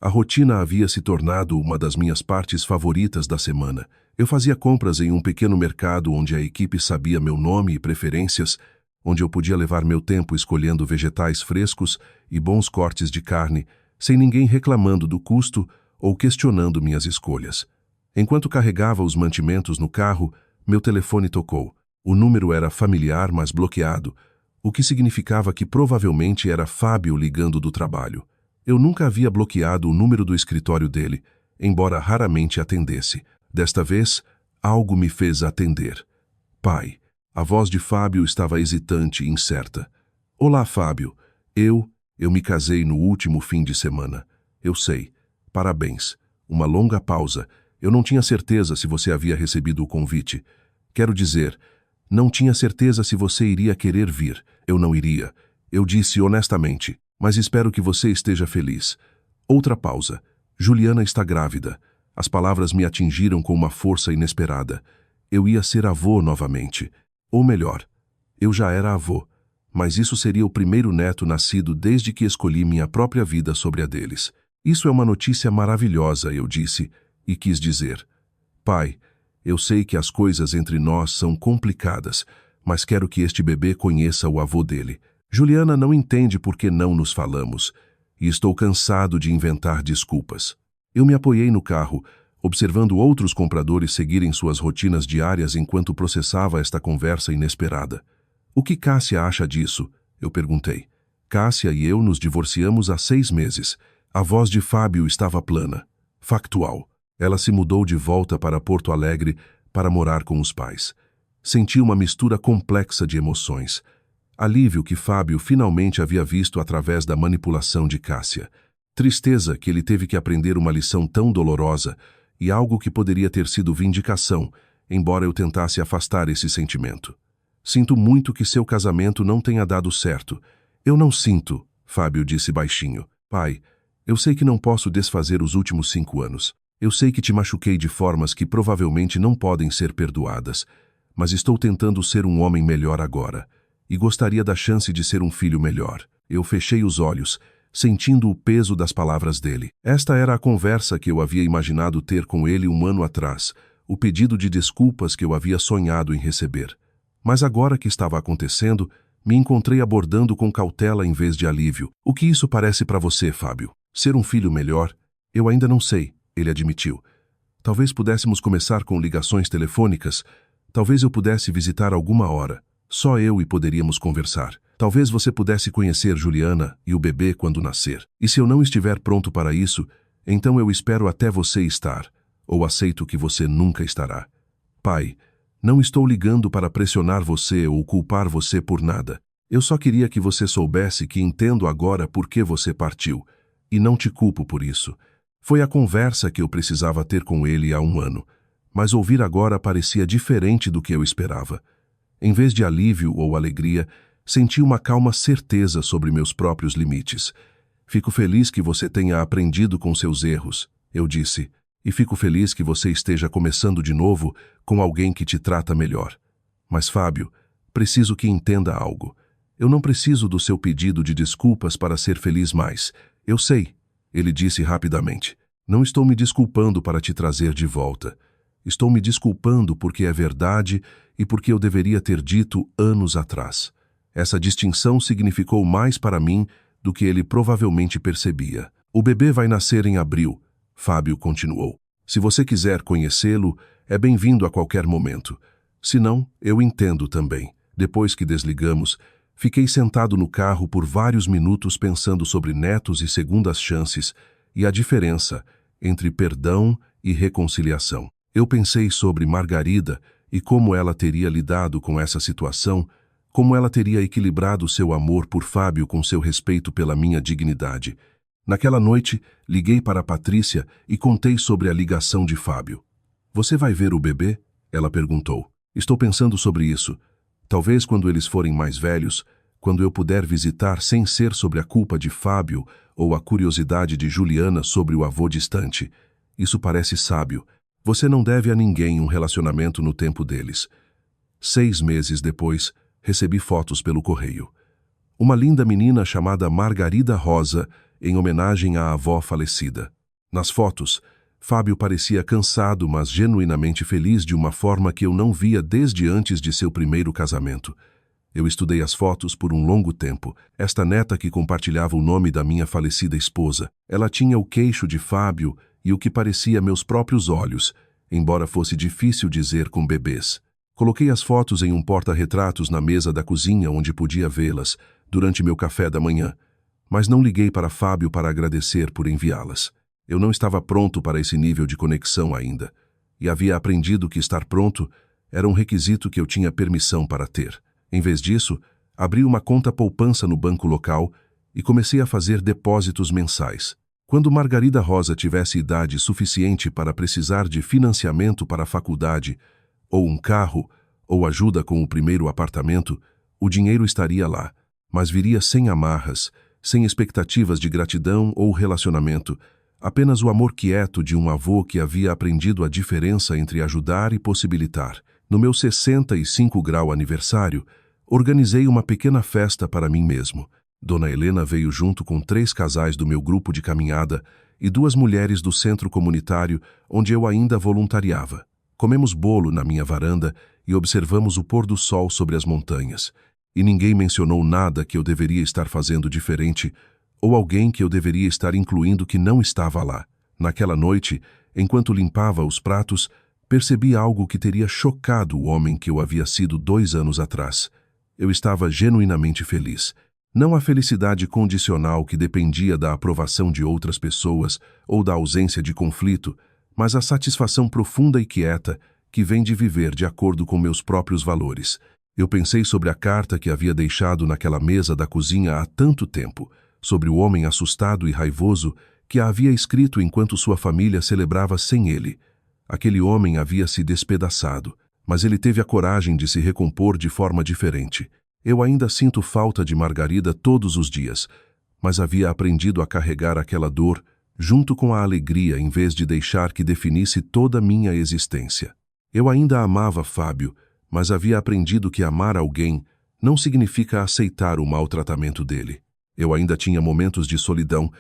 A rotina havia se tornado uma das minhas partes favoritas da semana. Eu fazia compras em um pequeno mercado onde a equipe sabia meu nome e preferências, onde eu podia levar meu tempo escolhendo vegetais frescos e bons cortes de carne, sem ninguém reclamando do custo ou questionando minhas escolhas. Enquanto carregava os mantimentos no carro, meu telefone tocou. O número era familiar, mas bloqueado, o que significava que provavelmente era Fábio ligando do trabalho. Eu nunca havia bloqueado o número do escritório dele, embora raramente atendesse. Desta vez, algo me fez atender. Pai. A voz de Fábio estava hesitante e incerta. Olá, Fábio. Eu me casei no último fim de semana. Eu sei. Parabéns. Uma longa pausa. Eu não tinha certeza se você havia recebido o convite. Quero dizer, não tinha certeza se você iria querer vir. Eu não iria. Eu disse honestamente. Mas espero que você esteja feliz. Outra pausa. Juliana está grávida. As palavras me atingiram com uma força inesperada. Eu ia ser avô novamente. Ou melhor, eu já era avô, mas isso seria o primeiro neto nascido desde que escolhi minha própria vida sobre a deles. Isso é uma notícia maravilhosa, eu disse, e quis dizer. Pai, eu sei que as coisas entre nós são complicadas, mas quero que este bebê conheça o avô dele. Juliana não entende por que não nos falamos, e estou cansado de inventar desculpas. Eu me apoiei no carro, observando outros compradores seguirem suas rotinas diárias enquanto processava esta conversa inesperada. O que Cássia acha disso? Eu perguntei. Cássia e eu nos divorciamos há 6 meses. A voz de Fábio estava plana, factual. Ela se mudou de volta para Porto Alegre para morar com os pais. Senti uma mistura complexa de emoções. Alívio que Fábio finalmente havia visto através da manipulação de Cássia. Tristeza que ele teve que aprender uma lição tão dolorosa e algo que poderia ter sido vindicação, embora eu tentasse afastar esse sentimento. Sinto muito que seu casamento não tenha dado certo. Eu não sinto, Fábio disse baixinho. Pai, eu sei que não posso desfazer os últimos 5 anos. Eu sei que te machuquei de formas que provavelmente não podem ser perdoadas, mas estou tentando ser um homem melhor agora, e gostaria da chance de ser um filho melhor. Eu fechei os olhos, sentindo o peso das palavras dele. Esta era a conversa que eu havia imaginado ter com ele 1 ano atrás, o pedido de desculpas que eu havia sonhado em receber. Mas agora que estava acontecendo, me encontrei abordando com cautela em vez de alívio. O que isso parece para você, Fábio? Ser um filho melhor? Eu ainda não sei, ele admitiu. Talvez pudéssemos começar com ligações telefônicas. Talvez eu pudesse visitar alguma hora. Só eu e poderíamos conversar. Talvez você pudesse conhecer Juliana e o bebê quando nascer. E se eu não estiver pronto para isso, então eu espero até você estar, ou aceito que você nunca estará. Pai, não estou ligando para pressionar você ou culpar você por nada. Eu só queria que você soubesse que entendo agora por que você partiu, e não te culpo por isso. Foi a conversa que eu precisava ter com ele há um ano, mas ouvir agora parecia diferente do que eu esperava. Em vez de alívio ou alegria, senti uma calma certeza sobre meus próprios limites. Fico feliz que você tenha aprendido com seus erros, eu disse, e fico feliz que você esteja começando de novo com alguém que te trata melhor. Mas, Fábio, preciso que entenda algo. Eu não preciso do seu pedido de desculpas para ser feliz mais. Eu sei, ele disse rapidamente. Não estou me desculpando para te trazer de volta. Estou me desculpando porque é verdade e porque eu deveria ter dito anos atrás. Essa distinção significou mais para mim do que ele provavelmente percebia. O bebê vai nascer em abril, Fábio continuou. Se você quiser conhecê-lo, é bem-vindo a qualquer momento. Se não, eu entendo também. Depois que desligamos, fiquei sentado no carro por vários minutos pensando sobre netos e segundas chances e a diferença entre perdão e reconciliação. Eu pensei sobre Margarida e como ela teria lidado com essa situação, como ela teria equilibrado seu amor por Fábio com seu respeito pela minha dignidade. Naquela noite, liguei para Patrícia e contei sobre a ligação de Fábio. Você vai ver o bebê? Ela perguntou. Estou pensando sobre isso. Talvez quando eles forem mais velhos, quando eu puder visitar sem ser sobre a culpa de Fábio ou a curiosidade de Juliana sobre o avô distante. Isso parece sábio. Você não deve a ninguém um relacionamento no tempo deles. 6 meses depois, recebi fotos pelo correio. Uma linda menina chamada Margarida Rosa, em homenagem à avó falecida. Nas fotos, Fábio parecia cansado, mas genuinamente feliz de uma forma que eu não via desde antes de seu primeiro casamento. Eu estudei as fotos por um longo tempo. Esta neta que compartilhava o nome da minha falecida esposa. Ela tinha o queixo de Fábio e o que parecia meus próprios olhos, embora fosse difícil dizer com bebês. Coloquei as fotos em um porta-retratos na mesa da cozinha onde podia vê-las durante meu café da manhã, mas não liguei para Fábio para agradecer por enviá-las. Eu não estava pronto para esse nível de conexão ainda, e havia aprendido que estar pronto era um requisito que eu tinha permissão para ter. Em vez disso, abri uma conta poupança no banco local e comecei a fazer depósitos mensais. Quando Margarida Rosa tivesse idade suficiente para precisar de financiamento para a faculdade, ou um carro, ou ajuda com o primeiro apartamento, o dinheiro estaria lá, mas viria sem amarras, sem expectativas de gratidão ou relacionamento, apenas o amor quieto de um avô que havia aprendido a diferença entre ajudar e possibilitar. No meu 65 grau aniversário, organizei uma pequena festa para mim mesmo. Dona Helena veio junto com 3 casais do meu grupo de caminhada e 2 mulheres do centro comunitário onde eu ainda voluntariava. Comemos bolo na minha varanda e observamos o pôr do sol sobre as montanhas. E ninguém mencionou nada que eu deveria estar fazendo diferente ou alguém que eu deveria estar incluindo que não estava lá. Naquela noite, enquanto limpava os pratos, percebi algo que teria chocado o homem que eu havia sido 2 anos atrás. Eu estava genuinamente feliz. Não a felicidade condicional que dependia da aprovação de outras pessoas ou da ausência de conflito, mas a satisfação profunda e quieta que vem de viver de acordo com meus próprios valores. Eu pensei sobre a carta que havia deixado naquela mesa da cozinha há tanto tempo, sobre o homem assustado e raivoso que a havia escrito enquanto sua família celebrava sem ele. Aquele homem havia se despedaçado, mas ele teve a coragem de se recompor de forma diferente. Eu ainda sinto falta de Margarida todos os dias, mas havia aprendido a carregar aquela dor junto com a alegria em vez de deixar que definisse toda a minha existência. Eu ainda amava Fábio, mas havia aprendido que amar alguém não significa aceitar o maltratamento dele. Eu ainda tinha momentos de solidão,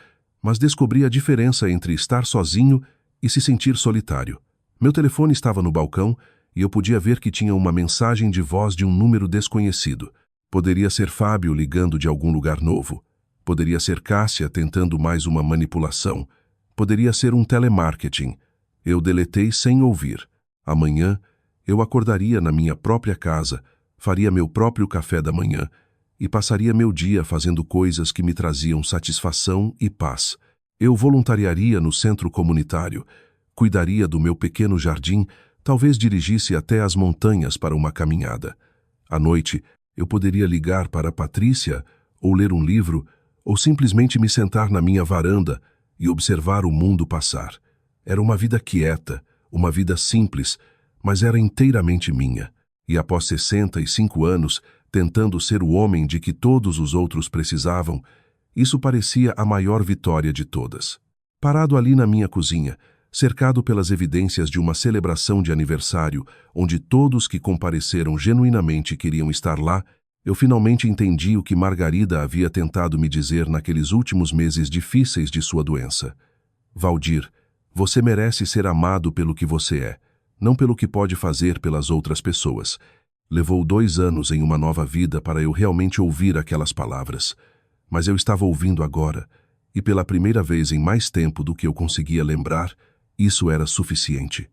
mas descobri a diferença entre estar sozinho e se sentir solitário. Meu telefone estava no balcão e eu podia ver que tinha uma mensagem de voz de um número desconhecido. Poderia ser Fábio ligando de algum lugar novo. Poderia ser Cássia tentando mais uma manipulação. Poderia ser um telemarketing. Eu deletei sem ouvir. Amanhã, eu acordaria na minha própria casa, faria meu próprio café da manhã e passaria meu dia fazendo coisas que me traziam satisfação e paz. Eu voluntariaria no centro comunitário, cuidaria do meu pequeno jardim, talvez dirigisse até as montanhas para uma caminhada. À noite, eu poderia ligar para Patrícia, ou ler um livro, ou simplesmente me sentar na minha varanda e observar o mundo passar. Era uma vida quieta, uma vida simples, mas era inteiramente minha. E após 65 anos, tentando ser o homem de que todos os outros precisavam, isso parecia a maior vitória de todas. Parado ali na minha cozinha, cercado pelas evidências de uma celebração de aniversário, onde todos que compareceram genuinamente queriam estar lá, eu finalmente entendi o que Margarida havia tentado me dizer naqueles últimos meses difíceis de sua doença. Valdir, você merece ser amado pelo que você é, não pelo que pode fazer pelas outras pessoas. Levou 2 anos em uma nova vida para eu realmente ouvir aquelas palavras. Mas eu estava ouvindo agora, e pela primeira vez em mais tempo do que eu conseguia lembrar, isso era suficiente.